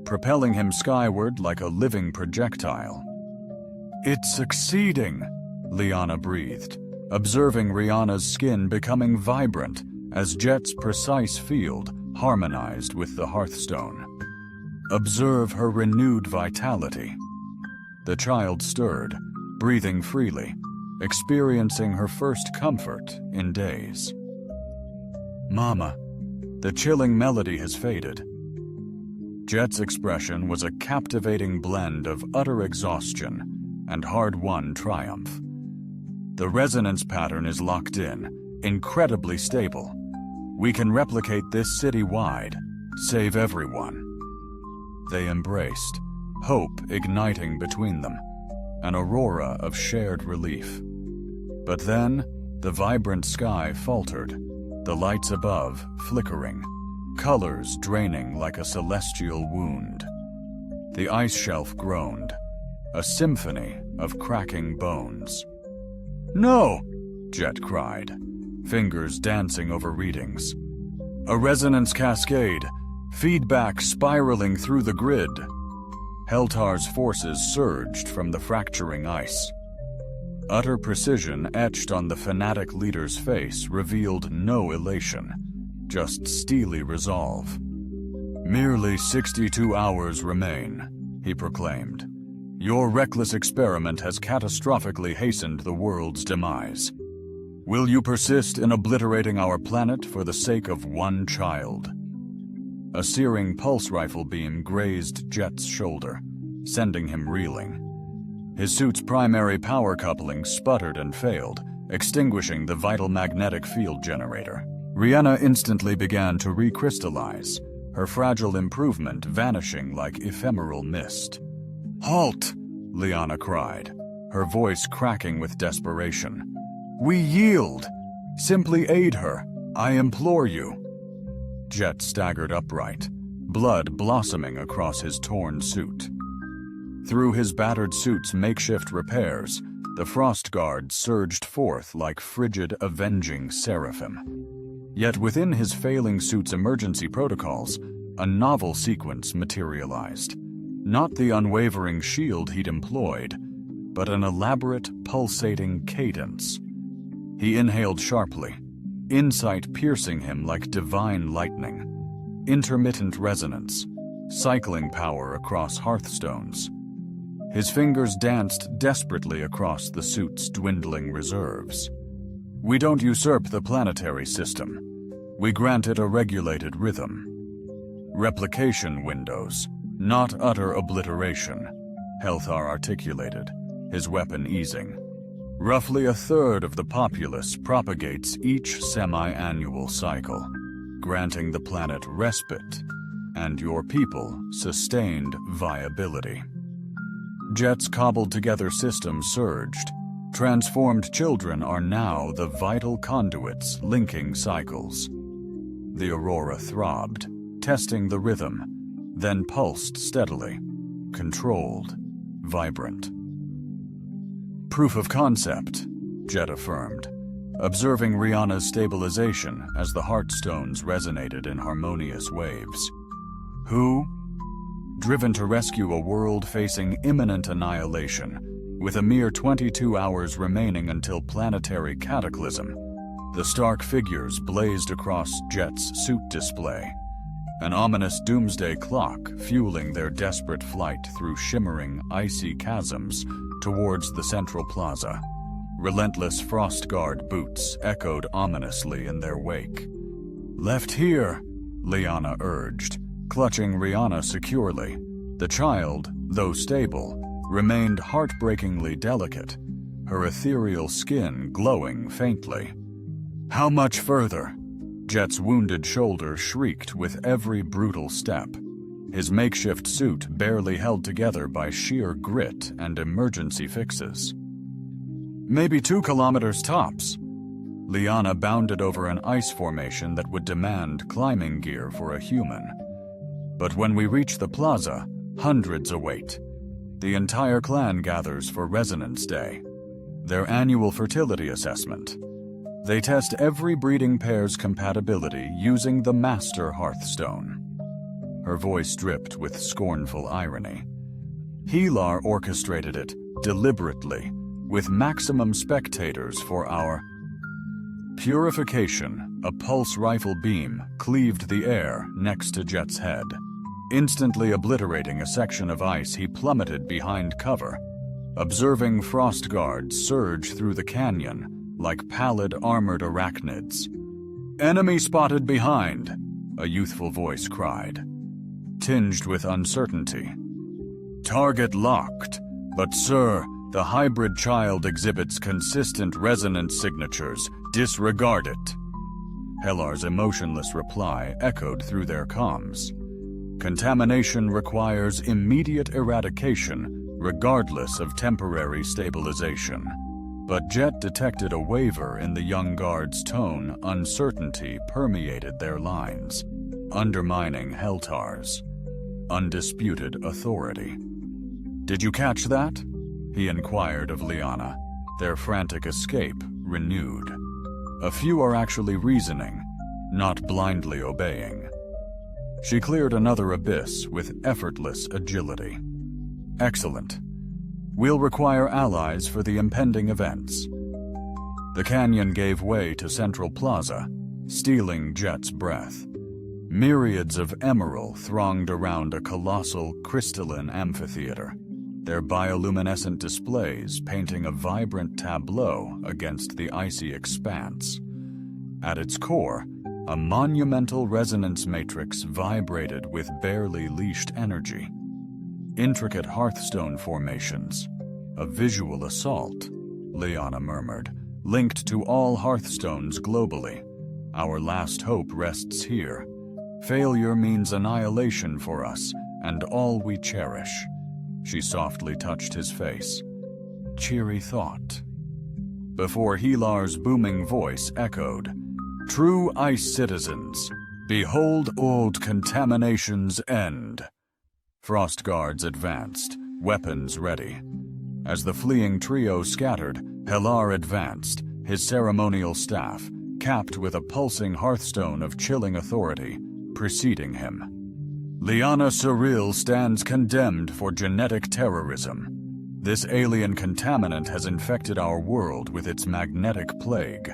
propelling him skyward like a living projectile. "It's succeeding," Liana breathed, observing Rihanna's skin becoming vibrant as Jet's precise field harmonized with the hearthstone. Observe her renewed vitality. The child stirred, breathing freely, experiencing her first comfort in days. "Mama," the chilling melody has faded. Jet's expression was a captivating blend of utter exhaustion and hard-won triumph. "The resonance pattern is locked in, incredibly stable. We can replicate this city-wide, save everyone." They embraced, hope igniting between them, an aurora of shared relief. But then, the vibrant sky faltered, the lights above flickering, colors draining like a celestial wound. The ice shelf groaned, a symphony of cracking bones. "No!" Jet cried, fingers dancing over readings. "A resonance cascade, feedback spiraling through the grid." Heltar's forces surged from the fracturing ice. Utter precision etched on the fanatic leader's face revealed no elation, just steely resolve. "Merely 62 hours remain," he proclaimed. "Your reckless experiment has catastrophically hastened the world's demise. Will you persist in obliterating our planet for the sake of one child?" A searing pulse rifle beam grazed Jet's shoulder, sending him reeling. His suit's primary power coupling sputtered and failed, extinguishing the vital magnetic field generator. Rihanna instantly began to recrystallize, her fragile improvement vanishing like ephemeral mist. "Halt!" Liana cried, her voice cracking with desperation. "We yield! Simply aid her, I implore you." Jet staggered upright, blood blossoming across his torn suit. Through his battered suit's makeshift repairs, the Frostguard surged forth like frigid, avenging seraphim. Yet within his failing suit's emergency protocols, a novel sequence materialized. Not the unwavering shield he'd employed, but an elaborate, pulsating cadence. He inhaled sharply, insight piercing him like divine lightning. Intermittent resonance, cycling power across hearthstones. His fingers danced desperately across the suit's dwindling reserves. "We don't usurp the planetary system. We grant it a regulated rhythm. Replication windows, not utter obliteration," Helthar articulated, his weapon easing. "Roughly a third of the populace propagates each semi-annual cycle, granting the planet respite, and your people sustained viability." Jet's cobbled-together system surged, Transformed children are now the vital conduits linking cycles. The aurora throbbed, testing the rhythm, then pulsed steadily, controlled, vibrant. Proof of concept, Jet affirmed, observing Rihanna's stabilization as the heartstones resonated in harmonious waves. Who? Driven to rescue a world facing imminent annihilation, with a mere 22 hours remaining until planetary cataclysm, the stark figures blazed across Jet's suit display, an ominous doomsday clock fueling their desperate flight through shimmering, icy chasms towards the central plaza. Relentless frost guard boots echoed ominously in their wake. "Left here," Liana urged, clutching Rihanna securely. The child, though stable, remained heartbreakingly delicate, her ethereal skin glowing faintly. "How much further?" Jet's wounded shoulder shrieked with every brutal step, his makeshift suit barely held together by sheer grit and emergency fixes. "Maybe 2 kilometers tops." Liana bounded over an ice formation that would demand climbing gear for a human. "But when we reach the plaza, hundreds await. The entire clan gathers for Resonance Day, their annual fertility assessment. They test every breeding pair's compatibility using the Master Hearthstone." Her voice dripped with scornful irony. "Helar orchestrated it, deliberately, with maximum spectators for our purification." A pulse rifle beam cleaved the air next to Jet's head. Instantly obliterating a section of ice, he plummeted behind cover, observing frost guards surge through the canyon like pallid armored arachnids. "Enemy spotted behind," a youthful voice cried, tinged with uncertainty. "Target locked, but sir, the hybrid child exhibits consistent resonance signatures. Disregard it." Helar's emotionless reply echoed through their comms. "Contamination requires immediate eradication, regardless of temporary stabilization." But Jet detected a waver in the young guard's tone. Uncertainty permeated their lines, undermining Heltar's undisputed authority. "Did you catch that?" he inquired of Liana, their frantic escape renewed. "A few are actually reasoning, not blindly obeying." She cleared another abyss with effortless agility. "Excellent. We'll require allies for the impending events." The canyon gave way to Central Plaza, stealing Jet's breath. Myriads of emerald thronged around a colossal crystalline amphitheater, their bioluminescent displays painting a vibrant tableau against the icy expanse. At its core, a monumental resonance matrix vibrated with barely leashed energy. Intricate hearthstone formations, a visual assault, Liana murmured, linked to all hearthstones globally. "Our last hope rests here. Failure means annihilation for us and all we cherish." She softly touched his face. Cheery thought. Before Helar's booming voice echoed, "True ice citizens, behold old contamination's end." Frost guards advanced, weapons ready. As the fleeing trio scattered, Helar advanced, his ceremonial staff, capped with a pulsing hearthstone of chilling authority, preceding him. "Liana Cyril stands condemned for genetic terrorism. This alien contaminant has infected our world with its magnetic plague.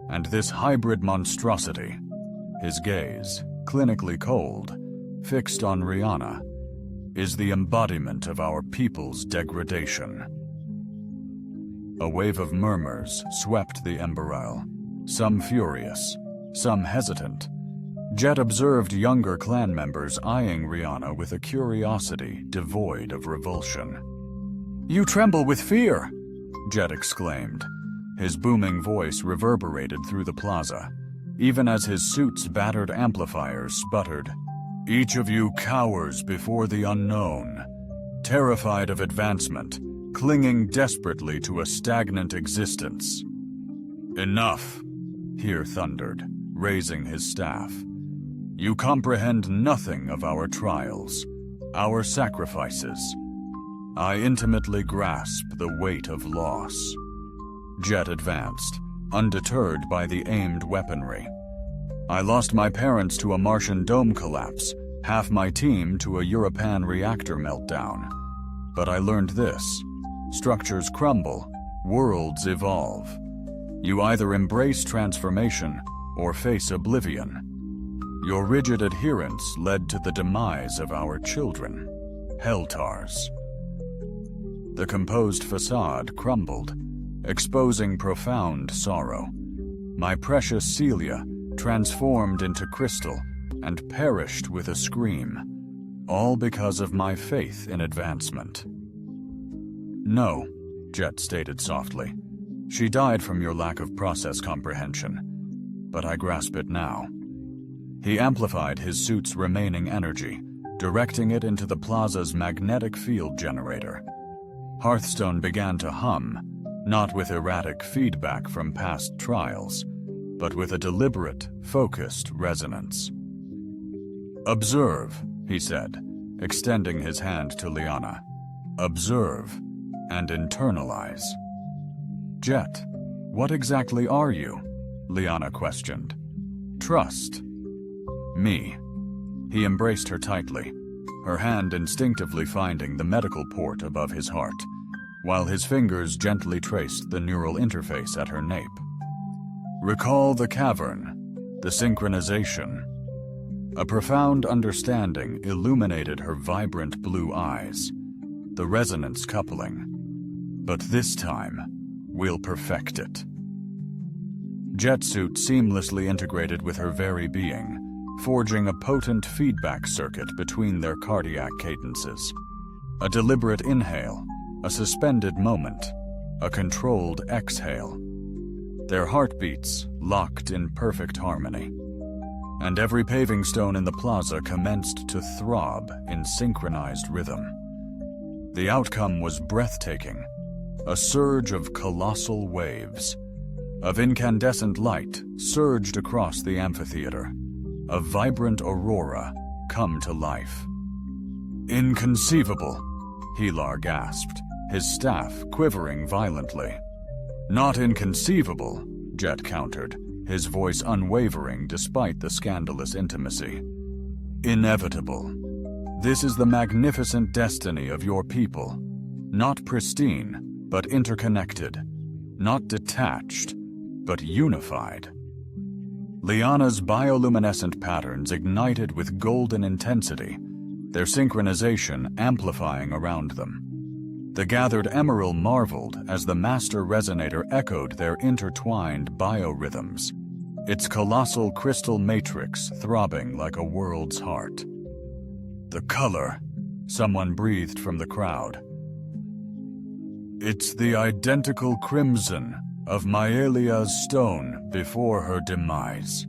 And this hybrid monstrosity," his gaze, clinically cold, fixed on Rihanna, "is the embodiment of our people's degradation." A wave of murmurs swept the Ember Isle, some furious, some hesitant. Jet observed younger clan members eyeing Rihanna with a curiosity devoid of revulsion. "You tremble with fear," Jet exclaimed. His booming voice reverberated through the plaza, even as his suit's battered amplifiers sputtered. "Each of you cowers before the unknown. Terrified of advancement, clinging desperately to a stagnant existence. "Enough," Heer thundered, raising his staff. "You comprehend nothing of our trials, our sacrifices. I intimately grasp the weight of loss." Jet advanced, undeterred by the aimed weaponry. "I lost my parents to a Martian dome collapse, half my team to a European reactor meltdown. But I learned this: structures crumble, worlds evolve. You either embrace transformation or face oblivion. Your rigid adherence led to the demise of our children, Heltars." The composed facade crumbled, exposing profound sorrow. My precious Celia transformed into crystal and perished with a scream, all because of my faith in advancement. "No," Jet stated softly. "She died from your lack of process comprehension, but I grasp it now." He amplified his suit's remaining energy, directing it into the plaza's magnetic field generator. Hearthstone began to hum, not with erratic feedback from past trials, but with a deliberate, focused resonance. "Observe," he said, extending his hand to Liana. "Observe and internalize." "Jet, what exactly are you?" Liana questioned. "Trust." "Me." He embraced her tightly, her hand instinctively finding the medical port above his heart, while his fingers gently traced the neural interface at her nape. "Recall the cavern, the synchronization." A profound understanding illuminated her vibrant blue eyes, the resonance coupling. "But this time, we'll perfect it." Jetsuit seamlessly integrated with her very being, forging a potent feedback circuit between their cardiac cadences. A deliberate inhale, a suspended moment, a controlled exhale. Their heartbeats locked in perfect harmony, and every paving stone in the plaza commenced to throb in synchronized rhythm. The outcome was breathtaking, a surge of colossal waves. Of incandescent light surged across the amphitheater, a vibrant aurora come to life. "Inconceivable," Hilar gasped, his staff quivering violently. "Not inconceivable," Jet countered, his voice unwavering despite the scandalous intimacy. "Inevitable. This is the magnificent destiny of your people. Not pristine, but interconnected. Not detached, but unified." Liana's bioluminescent patterns ignited with golden intensity, their synchronization amplifying around them. The gathered emerald marveled as the master resonator echoed their intertwined biorhythms, its colossal crystal matrix throbbing like a world's heart. "The color," someone breathed from the crowd. "It's the identical crimson of Maelia's stone before her demise,"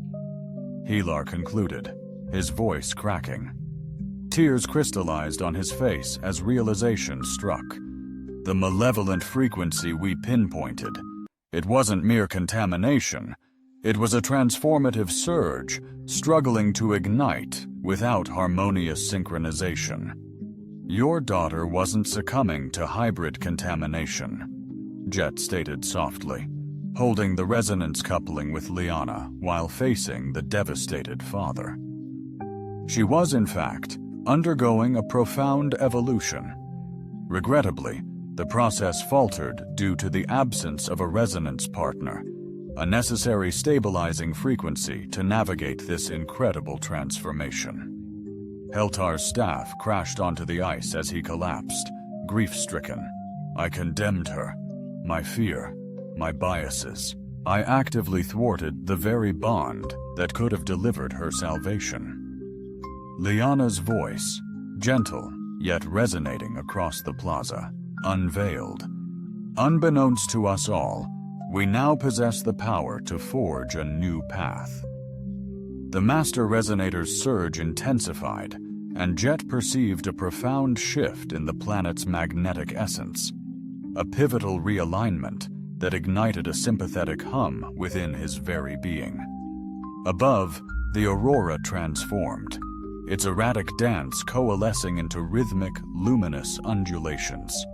Hilar concluded, his voice cracking. Tears crystallized on his face as realization struck. The malevolent frequency we pinpointed. It wasn't mere contamination. It was a transformative surge, struggling to ignite without harmonious synchronization. "Your daughter wasn't succumbing to hybrid contamination," Jet stated softly, holding the resonance coupling with Liana while facing the devastated father. She was, in fact, undergoing a profound evolution. Regrettably, the process faltered due to the absence of a resonance partner, a necessary stabilizing frequency to navigate this incredible transformation. Heltar's staff crashed onto the ice as he collapsed, grief-stricken. "I condemned her. My fear, my biases. I actively thwarted the very bond that could have delivered her salvation." Liana's voice, gentle yet resonating across the plaza, unveiled. "Unbeknownst to us all, we now possess the power to forge a new path." The master resonator's surge intensified, and Jet perceived a profound shift in the planet's magnetic essence. a pivotal realignment that ignited a sympathetic hum within his very being. Above, the aurora transformed, its erratic dance coalescing into rhythmic, luminous undulations.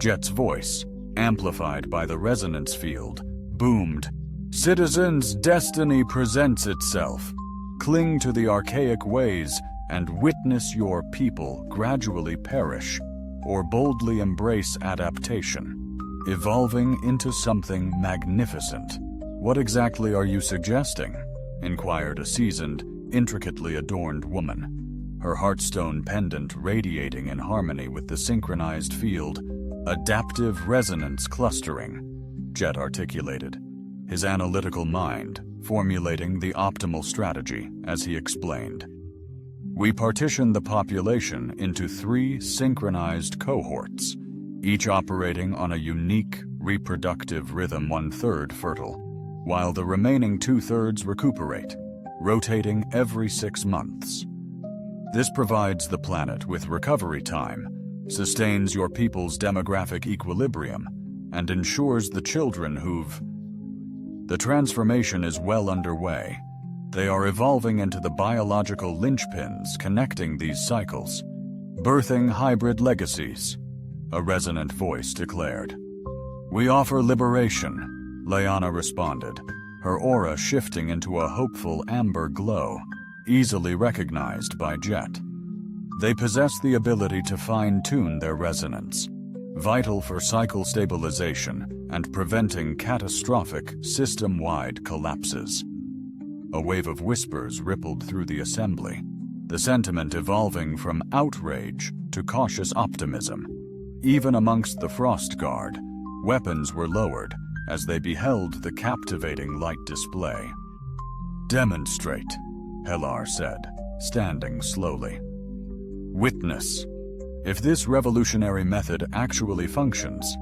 Jet's voice, amplified by the resonance field, boomed, "Citizens, destiny presents itself. Cling to the archaic ways and witness your people gradually perish or boldly embrace adaptation, evolving into something magnificent." "What exactly are you suggesting?" inquired a seasoned, intricately adorned woman, her heartstone pendant radiating in harmony with the synchronized field. "Adaptive resonance clustering," Jet articulated, his analytical mind formulating the optimal strategy as he explained. "We partition the population into 3 synchronized cohorts, each operating on a unique reproductive rhythm, 1/3 fertile, while the remaining 2/3 recuperate, rotating every 6 months. This provides the planet with recovery time, sustains your people's demographic equilibrium, and ensures the children who've..." The transformation is well underway. They are evolving into the biological linchpins connecting these cycles, birthing hybrid legacies, a resonant voice declared. "We offer liberation," Leanna responded, her aura shifting into a hopeful amber glow, easily recognized by Jet. They possess the ability to fine-tune their resonance, vital for cycle stabilization and preventing catastrophic system-wide collapses. A wave of whispers rippled through the assembly, the sentiment evolving from outrage to cautious optimism. Even amongst the Frost Guard, weapons were lowered as they beheld the captivating light display. "Demonstrate," Helar said, standing slowly. "Witness. If this revolutionary method actually functions,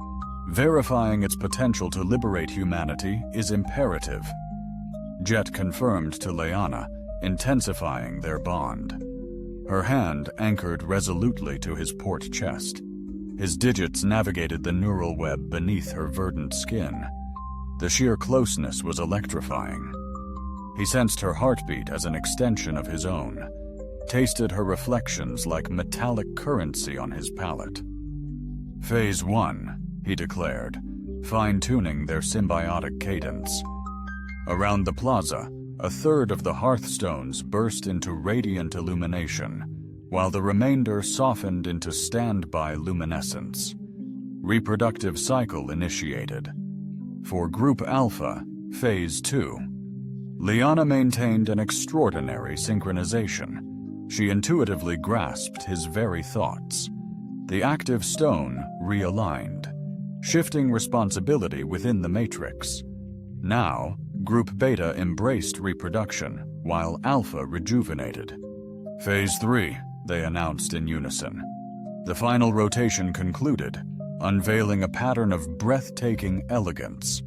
verifying its potential to liberate humanity is imperative." Jet confirmed to Leanna, intensifying their bond. Her hand anchored resolutely to his port chest. His digits navigated the neural web beneath her verdant skin. The sheer closeness was electrifying. He sensed her heartbeat as an extension of his own, tasted her reflections like metallic currency on his palate. "Phase 1, he declared, fine-tuning their symbiotic cadence. Around the plaza, 1/3 of the hearthstones burst into radiant illumination, while the remainder softened into standby luminescence. Reproductive cycle initiated. For Group Alpha, Phase 2. Liana maintained an extraordinary synchronization. She intuitively grasped his very thoughts. The active stone realigned, shifting responsibility within the matrix. Now, Group Beta embraced reproduction, while Alpha rejuvenated. "Phase 3, they announced in unison. The final rotation concluded, unveiling a pattern of breathtaking elegance,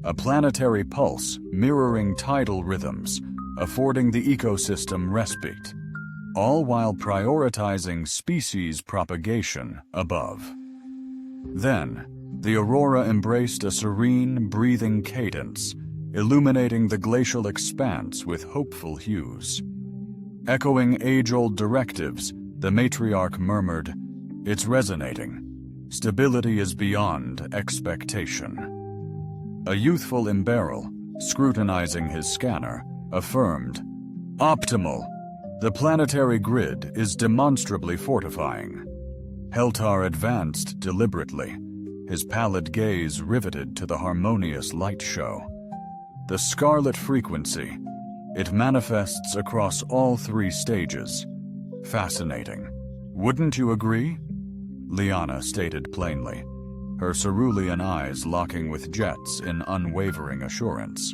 a planetary pulse mirroring tidal rhythms, affording the ecosystem respite, all while prioritizing species propagation above. Then, the aurora embraced a serene, breathing cadence, illuminating the glacial expanse with hopeful hues. Echoing age-old directives, the matriarch murmured, "It's resonating. Stability is beyond expectation." A youthful imberyl, scrutinizing his scanner, affirmed, "Optimal. The planetary grid is demonstrably fortifying." Heltar advanced deliberately, his pallid gaze riveted to the harmonious light show. The scarlet frequency. It manifests across all 3 stages. Fascinating. Wouldn't you agree? Liana stated plainly, her cerulean eyes locking with Jet's in unwavering assurance.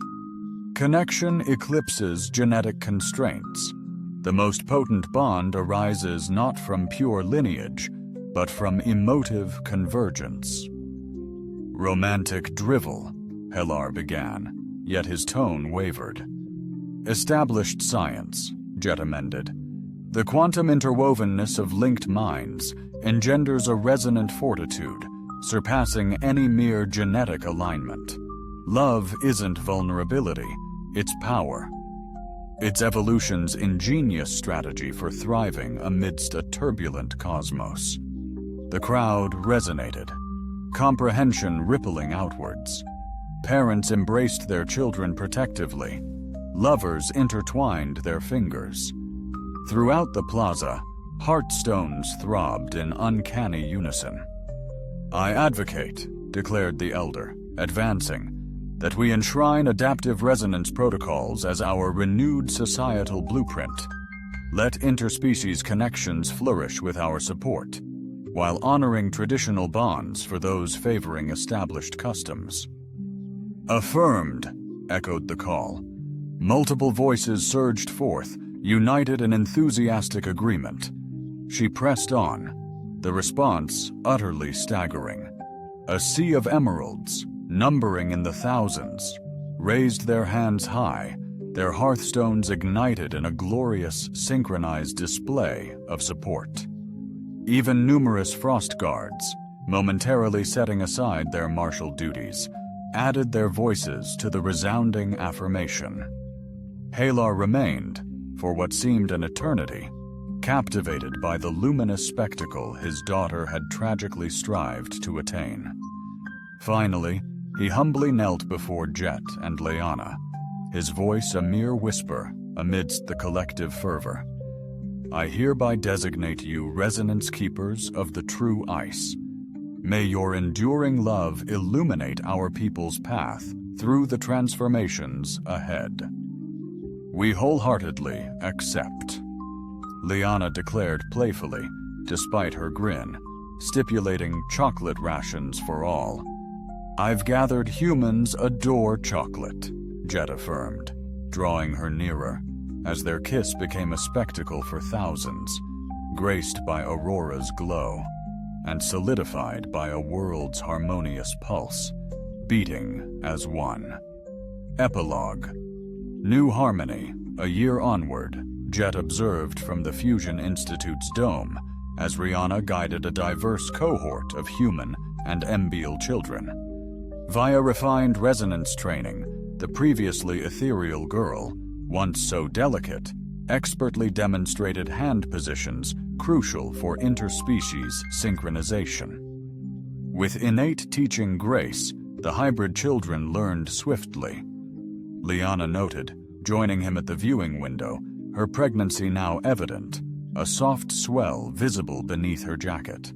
Connection eclipses genetic constraints. The most potent bond arises not from pure lineage, but from emotive convergence. "Romantic drivel," Helar began, yet his tone wavered. "Established science," Jet amended. "The quantum interwovenness of linked minds engenders a resonant fortitude, surpassing any mere genetic alignment. Love isn't vulnerability, it's power. It's evolution's ingenious strategy for thriving amidst a turbulent cosmos. The crowd resonated, comprehension rippling outwards. Parents embraced their children protectively. Lovers intertwined their fingers. Throughout the plaza, heartstones throbbed in uncanny unison. "I advocate," declared the elder, advancing, "that we enshrine adaptive resonance protocols as our renewed societal blueprint. Let interspecies connections flourish with our support, while honoring traditional bonds for those favoring established customs." "Affirmed," echoed the call. Multiple voices surged forth, united in enthusiastic agreement. She pressed on, the response utterly staggering. A sea of emeralds, numbering in the thousands, raised their hands high, their hearthstones ignited in a glorious, synchronized display of support. Even numerous frost guards, momentarily setting aside their martial duties, added their voices to the resounding affirmation. Halar remained, for what seemed an eternity, captivated by the luminous spectacle his daughter had tragically strived to attain. Finally, he humbly knelt before Jet and Liana, his voice a mere whisper amidst the collective fervor. "I hereby designate you resonance keepers of the true ice. May your enduring love illuminate our people's path through the transformations ahead." "We wholeheartedly accept," Liana declared playfully, despite her grin, stipulating chocolate rations for all. "I've gathered humans adore chocolate," Jet affirmed, drawing her nearer, as their kiss became a spectacle for thousands, graced by Aurora's glow, and solidified by a world's harmonious pulse, beating as one. Epilogue. New harmony, a year onward, Jet observed from the Fusion Institute's dome as Rihanna guided a diverse cohort of human and embryo children. Via refined resonance training, the previously ethereal girl, once so delicate, expertly demonstrated hand positions crucial for interspecies synchronization. With innate teaching grace, the hybrid children learned swiftly. Liana noted, joining him at the viewing window, her pregnancy now evident, a soft swell visible beneath her jacket.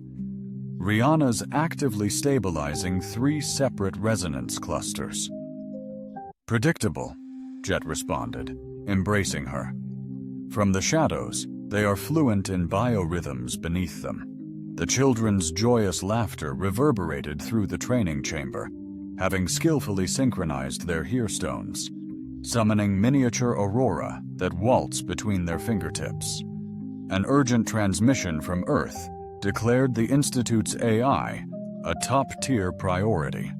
Rihanna's actively stabilizing 3 separate resonance clusters. "Predictable," Jet responded, embracing her. From the shadows, they are fluent in biorhythms beneath them. The children's joyous laughter reverberated through the training chamber, having skillfully synchronized their hearstones, summoning miniature Aurora that waltz between their fingertips. An urgent transmission from Earth declared the Institute's AI a top-tier priority.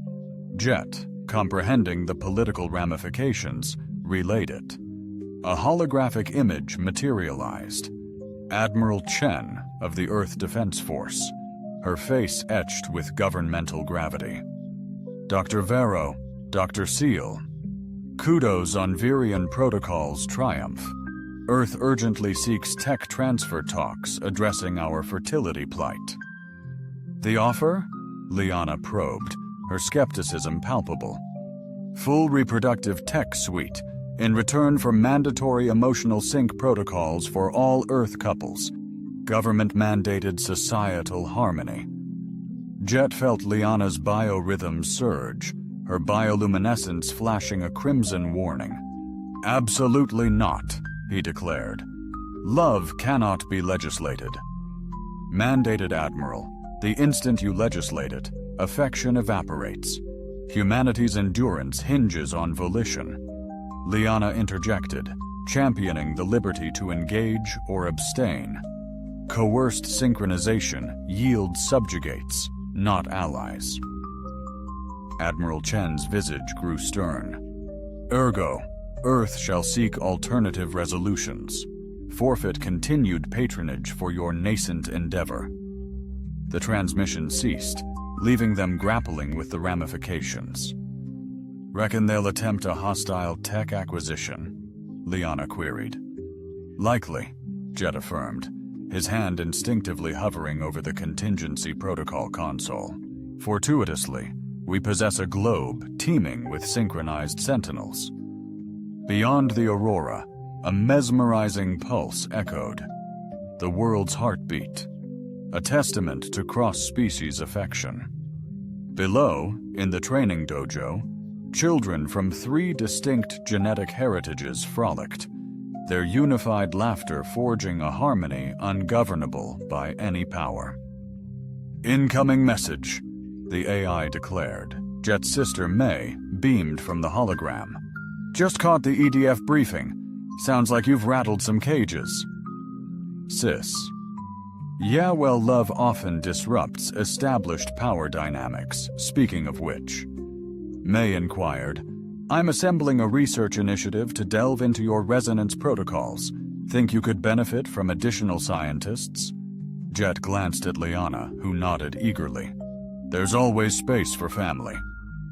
Jet, comprehending the political ramifications, relayed it. A holographic image materialized. Admiral Chen of the Earth Defense Force, her face etched with governmental gravity. Dr. Vero, Dr. Seal. Kudos on Virian Protocol's triumph. Earth urgently seeks tech transfer talks addressing our fertility plight. The offer? Liana probed, her skepticism palpable. Full reproductive tech suite, in return for mandatory emotional sync protocols for all Earth couples. Government-mandated societal harmony. Jet felt Liana's biorhythms surge, her bioluminescence flashing a crimson warning. "Absolutely not," he declared. "Love cannot be legislated." Mandated Admiral, the instant you legislate it, affection evaporates. Humanity's endurance hinges on volition. Liana interjected, championing the liberty to engage or abstain. Coerced synchronization yields subjugates, not allies. Admiral Chen's visage grew stern. "Ergo, Earth shall seek alternative resolutions. Forfeit continued patronage for your nascent endeavor." The transmission ceased, leaving them grappling with the ramifications. "Reckon they'll attempt a hostile tech acquisition?" Liana queried. "Likely," Jet affirmed, his hand instinctively hovering over the contingency protocol console. "Fortuitously, we possess a globe teeming with synchronized sentinels." Beyond the aurora, a mesmerizing pulse echoed. The world's heartbeat, a testament to cross-species affection. Below, in the training dojo, children from 3 distinct genetic heritages frolicked, their unified laughter forging a harmony ungovernable by any power. "Incoming message," the AI declared. Jet's sister May beamed from the hologram. "Just caught the EDF briefing. Sounds like you've rattled some cages." Sis. "Yeah, well, love often disrupts established power dynamics, speaking of which." May inquired, "I'm assembling a research initiative to delve into your resonance protocols. Think you could benefit from additional scientists?" Jet glanced at Liana, who nodded eagerly. "There's always space for family,"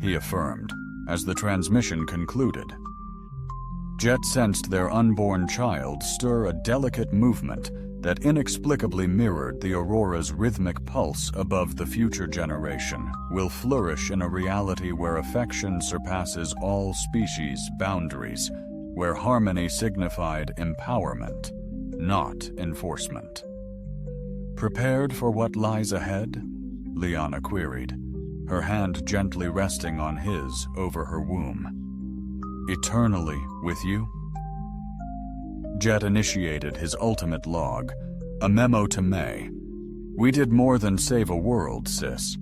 he affirmed, as the transmission concluded. Jet sensed their unborn child stir a delicate movement that inexplicably mirrored the aurora's rhythmic pulse above the future generation, will flourish in a reality where affection surpasses all species boundaries, where harmony signified empowerment, not enforcement. "Prepared for what lies ahead?" Liana queried, her hand gently resting on his over her womb. "Eternally with you?" Jet initiated his ultimate log, a memo to May. "We did more than save a world, sis.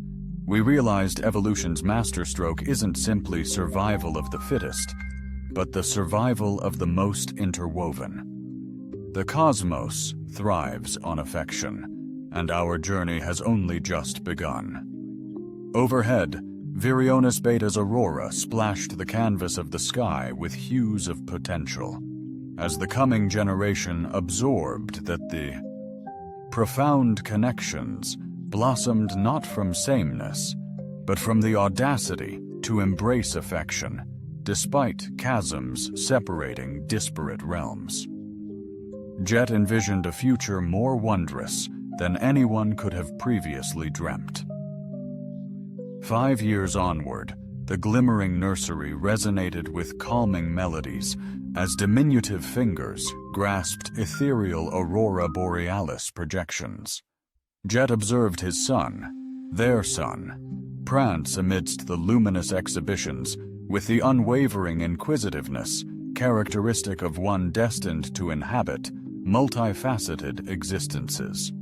We realized evolution's masterstroke isn't simply survival of the fittest, but the survival of the most interwoven. The cosmos thrives on affection, and our journey has only just begun." Overhead, Virionis Beta's aurora splashed the canvas of the sky with hues of potential, as the coming generation absorbed that the profound connections blossomed not from sameness, but from the audacity to embrace affection, despite chasms separating disparate realms. Jet envisioned a future more wondrous than anyone could have previously dreamt. 5 years onward, the glimmering nursery resonated with calming melodies as diminutive fingers grasped ethereal aurora borealis projections. Jet observed his son, their son, prance amidst the luminous exhibitions with the unwavering inquisitiveness characteristic of one destined to inhabit multifaceted existences.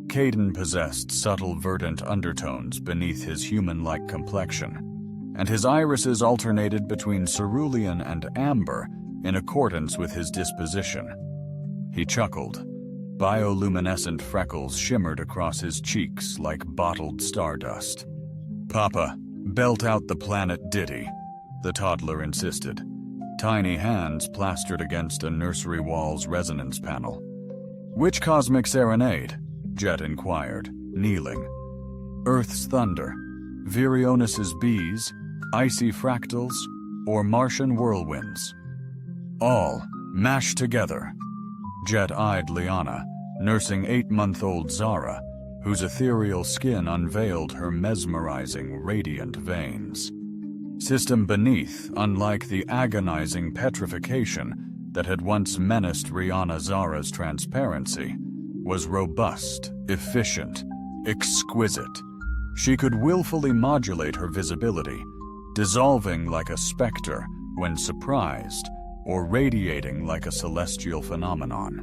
Caden possessed subtle verdant undertones beneath his human-like complexion, and his irises alternated between cerulean and amber in accordance with his disposition. He chuckled. Bioluminescent freckles shimmered across his cheeks like bottled stardust. "Papa, belt out the planet ditty," the toddler insisted, tiny hands plastered against a nursery wall's resonance panel. "Which cosmic serenade?" Jet inquired, kneeling. "Earth's thunder, Virionis's bees, icy fractals, or Martian whirlwinds?" "All, mashed together." Jet eyed Liana, nursing 8-month-old Zara, whose ethereal skin unveiled her mesmerizing, radiant veins. System beneath, unlike the agonizing petrification that had once menaced Rihanna Zara's transparency, was robust, efficient, exquisite. She could willfully modulate her visibility, dissolving like a specter when surprised, or radiating like a celestial phenomenon.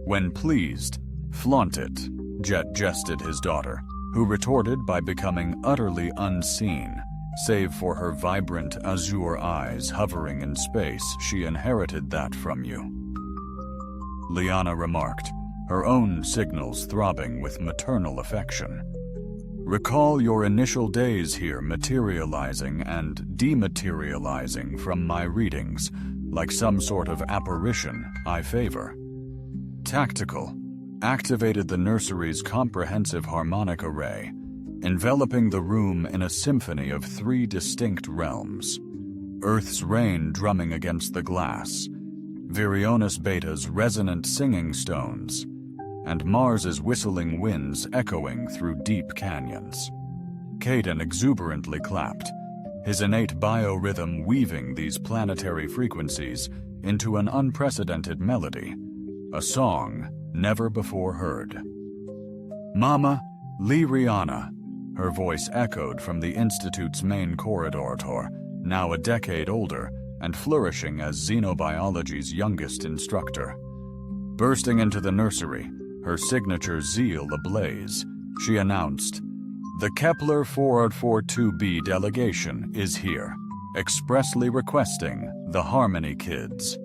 When pleased, flaunt it, Jet jested his daughter, who retorted by becoming utterly unseen, save for her vibrant azure eyes hovering in space. "She inherited that from you," Liana remarked, her own signals throbbing with maternal affection. "Recall your initial days here materializing and dematerializing from my readings, like some sort of apparition I favor." Tactical, activated the nursery's comprehensive harmonic array, enveloping the room in a symphony of 3 distinct realms. Earth's rain drumming against the glass, Virionis Beta's resonant singing stones, and Mars's whistling winds echoing through deep canyons. Caden exuberantly clapped, his innate biorhythm weaving these planetary frequencies into an unprecedented melody, a song never before heard. "Mama, Lee Rihanna," her voice echoed from the Institute's main corridor, now a decade older and flourishing as xenobiology's youngest instructor. Bursting into the nursery, her signature zeal ablaze, she announced, "The Kepler 442b delegation is here, expressly requesting the Harmony Kids.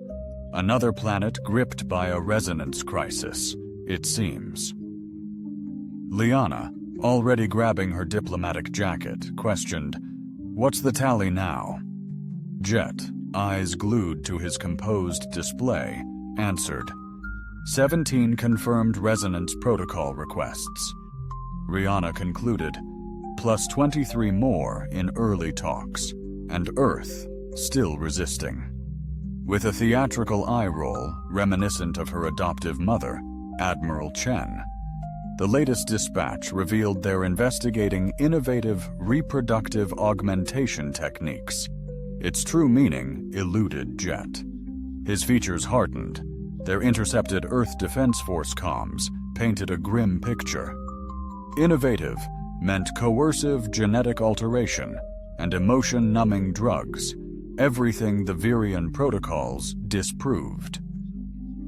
Another planet gripped by a resonance crisis, it seems." Liana, already grabbing her diplomatic jacket, questioned, "What's the tally now?" Jet, eyes glued to his composed display, answered, 17 confirmed resonance protocol requests. Rihanna concluded, plus 23 more in early talks, and Earth still resisting. With a theatrical eye roll reminiscent of her adoptive mother, Admiral Chen, the latest dispatch revealed they're investigating innovative reproductive augmentation techniques. Its true meaning eluded Jet. His features hardened. Their intercepted Earth Defense Force comms painted a grim picture. Innovative meant coercive genetic alteration and emotion-numbing drugs, everything the Virian protocols disproved.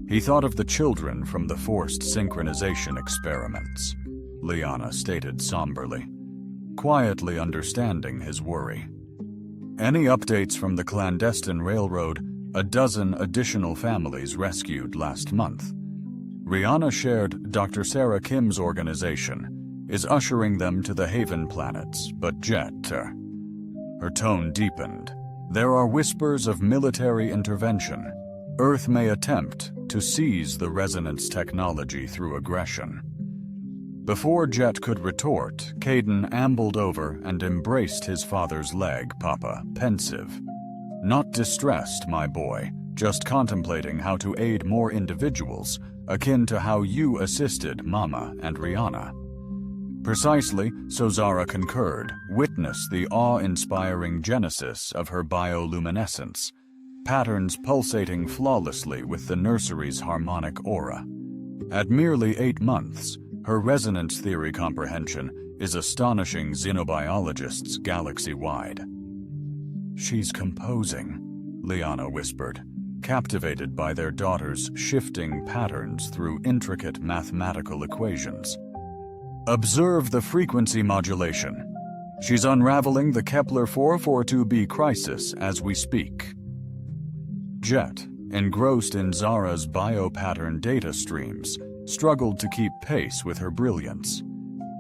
He thought of the children from the forced synchronization experiments, Liana stated somberly, quietly understanding his worry. Any updates from the clandestine railroad, a dozen additional families rescued last month. Rihanna shared Dr. Sarah Kim's organization is ushering them to the Haven planets, but Jet, her tone deepened. There are whispers of military intervention. Earth may attempt to seize the resonance technology through aggression. Before Jet could retort, Caden ambled over and embraced his father's leg, Papa, pensive. Not distressed, my boy, just contemplating how to aid more individuals, akin to how you assisted Mama and Rihanna. Precisely, so Zara concurred, witnessed the awe-inspiring genesis of her bioluminescence, patterns pulsating flawlessly with the nursery's harmonic aura. At merely 8 months, her resonance theory comprehension is astonishing xenobiologists galaxy-wide. She's composing, Liana whispered, captivated by their daughter's shifting patterns through intricate mathematical equations. Observe the frequency modulation. She's unraveling the Kepler 442b crisis as we speak. Jet, engrossed in Zara's biopattern data streams, struggled to keep pace with her brilliance.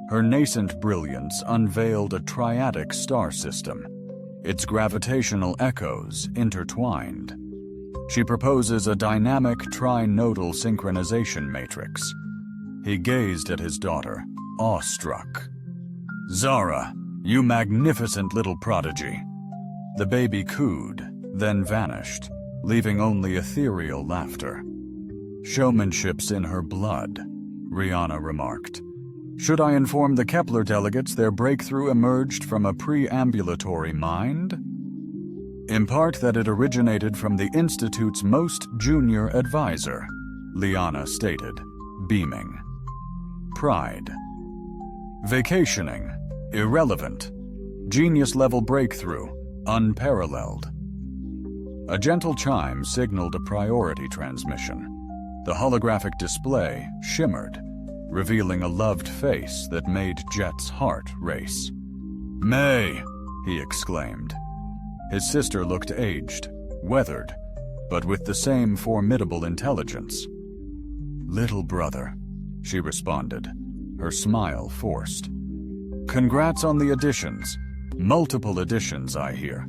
Her nascent brilliance unveiled a triadic star system, its gravitational echoes intertwined. She proposes a dynamic trinodal synchronization matrix. He gazed at his daughter, awestruck. "Zara, you magnificent little prodigy." The baby cooed, then vanished, leaving only ethereal laughter. "Showmanship's in her blood," Rihanna remarked. "Should I inform the Kepler delegates their breakthrough emerged from a preambulatory mind?" "Impart that it originated from the Institute's most junior advisor," Liana stated, beaming. Pride. Vacationing. Irrelevant. Genius-level breakthrough. Unparalleled. A gentle chime signaled a priority transmission. The holographic display shimmered, revealing a loved face that made Jet's heart race. "May!" he exclaimed. His sister looked aged, weathered, but with the same formidable intelligence. "Little brother," she responded, her smile forced. "Congrats on the additions. Multiple additions, I hear.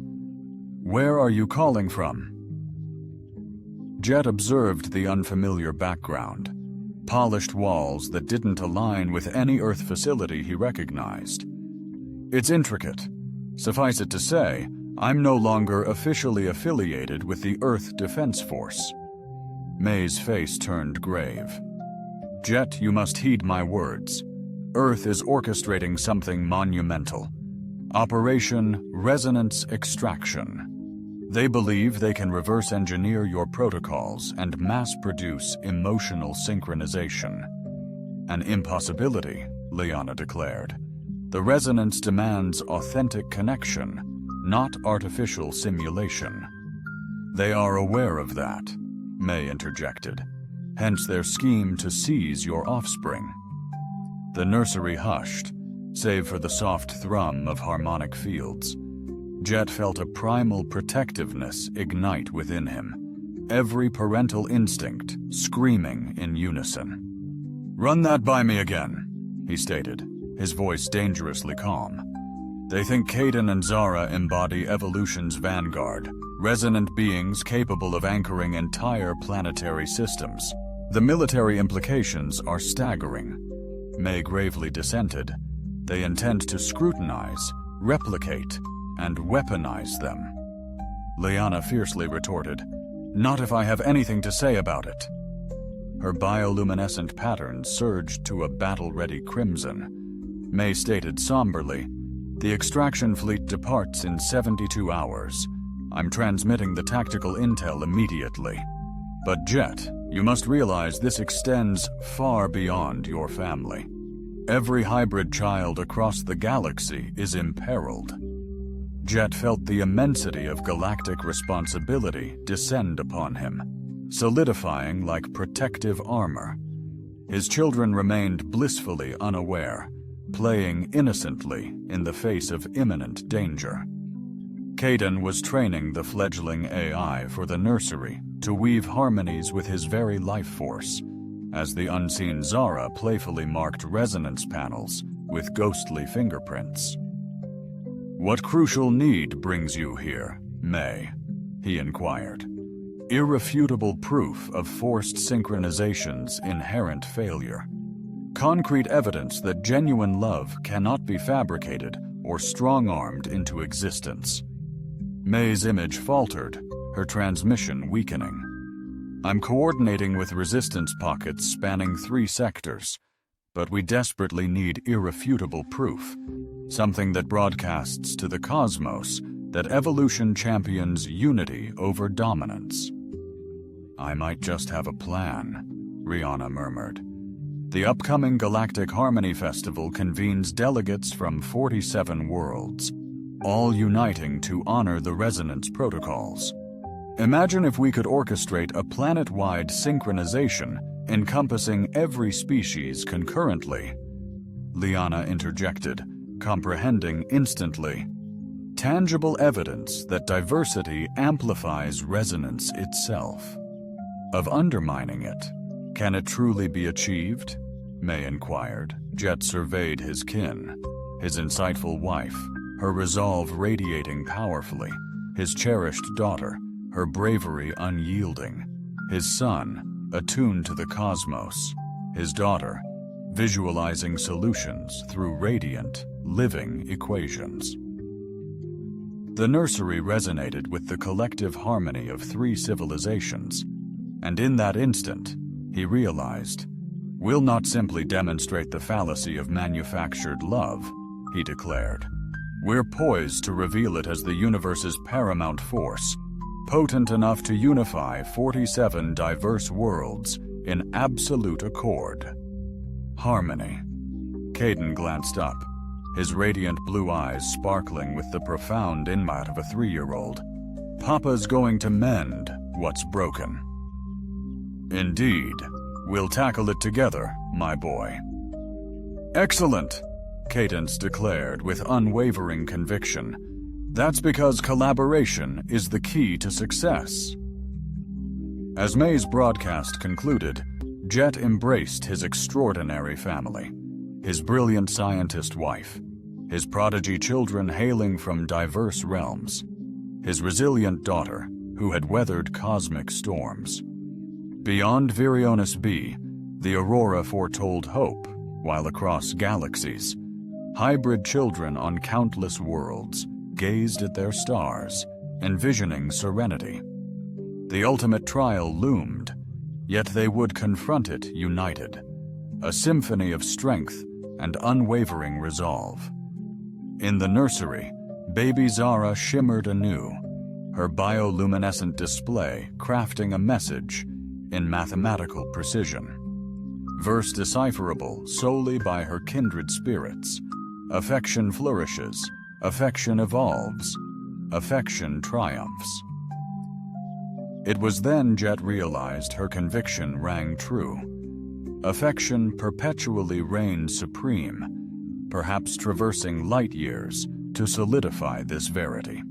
Where are you calling from?" Jet observed the unfamiliar background, polished walls that didn't align with any Earth facility he recognized. It's intricate. Suffice it to say, I'm no longer officially affiliated with the Earth Defense Force." May's face turned grave. "Jet, you must heed my words. Earth is orchestrating something monumental. Operation Resonance Extraction. They believe they can reverse engineer your protocols and mass-produce emotional synchronization." "An impossibility," Liana declared. "The resonance demands authentic connection, not artificial simulation." "They are aware of that," May interjected. "Hence their scheme to seize your offspring." The nursery hushed, save for the soft thrum of harmonic fields. Jet felt a primal protectiveness ignite within him, every parental instinct screaming in unison. "Run that by me again," he stated, his voice dangerously calm. "They think Caden and Zara embody evolution's vanguard, resonant beings capable of anchoring entire planetary systems. The military implications are staggering." May gravely dissented. "They intend to scrutinize, replicate, and weaponize them." Liana fiercely retorted, "Not if I have anything to say about it." Her bioluminescent pattern surged to a battle-ready crimson. May stated somberly, "The extraction fleet departs in 72 hours. I'm transmitting the tactical intel immediately. But Jet, you must realize this extends far beyond your family. Every hybrid child across the galaxy is imperiled." Jet felt the immensity of galactic responsibility descend upon him, solidifying like protective armor. His children remained blissfully unaware, playing innocently in the face of imminent danger. Caden was training the fledgling AI for the nursery to weave harmonies with his very life force, as the unseen Zara playfully marked resonance panels with ghostly fingerprints. "What crucial need brings you here, May?" he inquired. "Irrefutable proof of forced synchronization's inherent failure. Concrete evidence that genuine love cannot be fabricated or strong-armed into existence." May's image faltered, her transmission weakening. "I'm coordinating with resistance pockets spanning 3 sectors, but we desperately need irrefutable proof, something that broadcasts to the cosmos that evolution champions unity over dominance." "I might just have a plan," Rihanna murmured. "The upcoming Galactic Harmony Festival convenes delegates from 47 worlds, all uniting to honor the resonance protocols. Imagine if we could orchestrate a planet-wide synchronization encompassing every species concurrently." Liana interjected, comprehending instantly. "Tangible evidence that diversity amplifies resonance itself. Of undermining it, can it truly be achieved?" May inquired. Jet surveyed his kin, his insightful wife, her resolve radiating powerfully, his cherished daughter, her bravery unyielding, his son, attuned to the cosmos, his daughter, visualizing solutions through radiant, living equations. The nursery resonated with the collective harmony of 3 civilizations, and in that instant, he realized, "We'll not simply demonstrate the fallacy of manufactured love," he declared. "We're poised to reveal it as the universe's paramount force, potent enough to unify 47 diverse worlds in absolute accord." Harmony. Caden glanced up, his radiant blue eyes sparkling with the profound insight of a 3-year-old. "Papa's going to mend what's broken." "Indeed. We'll tackle it together, my boy." "Excellent," Cadence declared with unwavering conviction. "That's because collaboration is the key to success." As May's broadcast concluded, Jet embraced his extraordinary family, his brilliant scientist wife, his prodigy children hailing from diverse realms, his resilient daughter who had weathered cosmic storms. Beyond Virionis B, the aurora foretold hope, while across galaxies, Hybrid children on countless worlds gazed at their stars, envisioning serenity. The ultimate trial loomed, yet they would confront it united, a symphony of strength and unwavering resolve. In the nursery, baby Zara shimmered anew, her bioluminescent display crafting a message in mathematical precision. Verse decipherable solely by her kindred spirits, affection flourishes, affection evolves, affection triumphs. It was then Jet realized her conviction rang true. Affection perpetually reigned supreme, perhaps traversing light years to solidify this verity.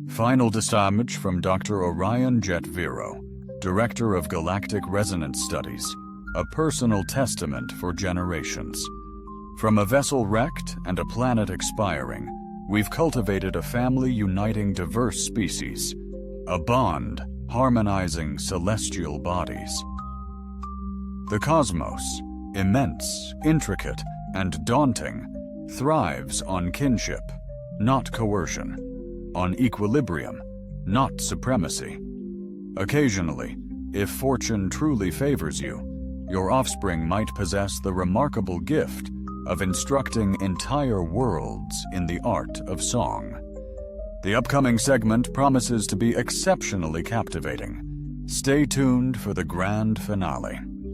Final dispatch from Dr. Orion Jet Vero, Director of Galactic Resonance Studies, a personal testament for generations. From a vessel wrecked and a planet expiring, we've cultivated a family uniting diverse species, a bond harmonizing celestial bodies. The cosmos, immense, intricate, and daunting, thrives on kinship, not coercion, on equilibrium, not supremacy. Occasionally, if fortune truly favors you, your offspring might possess the remarkable gift of instructing entire worlds in the art of song. The upcoming segment promises to be exceptionally captivating. Stay tuned for the grand finale.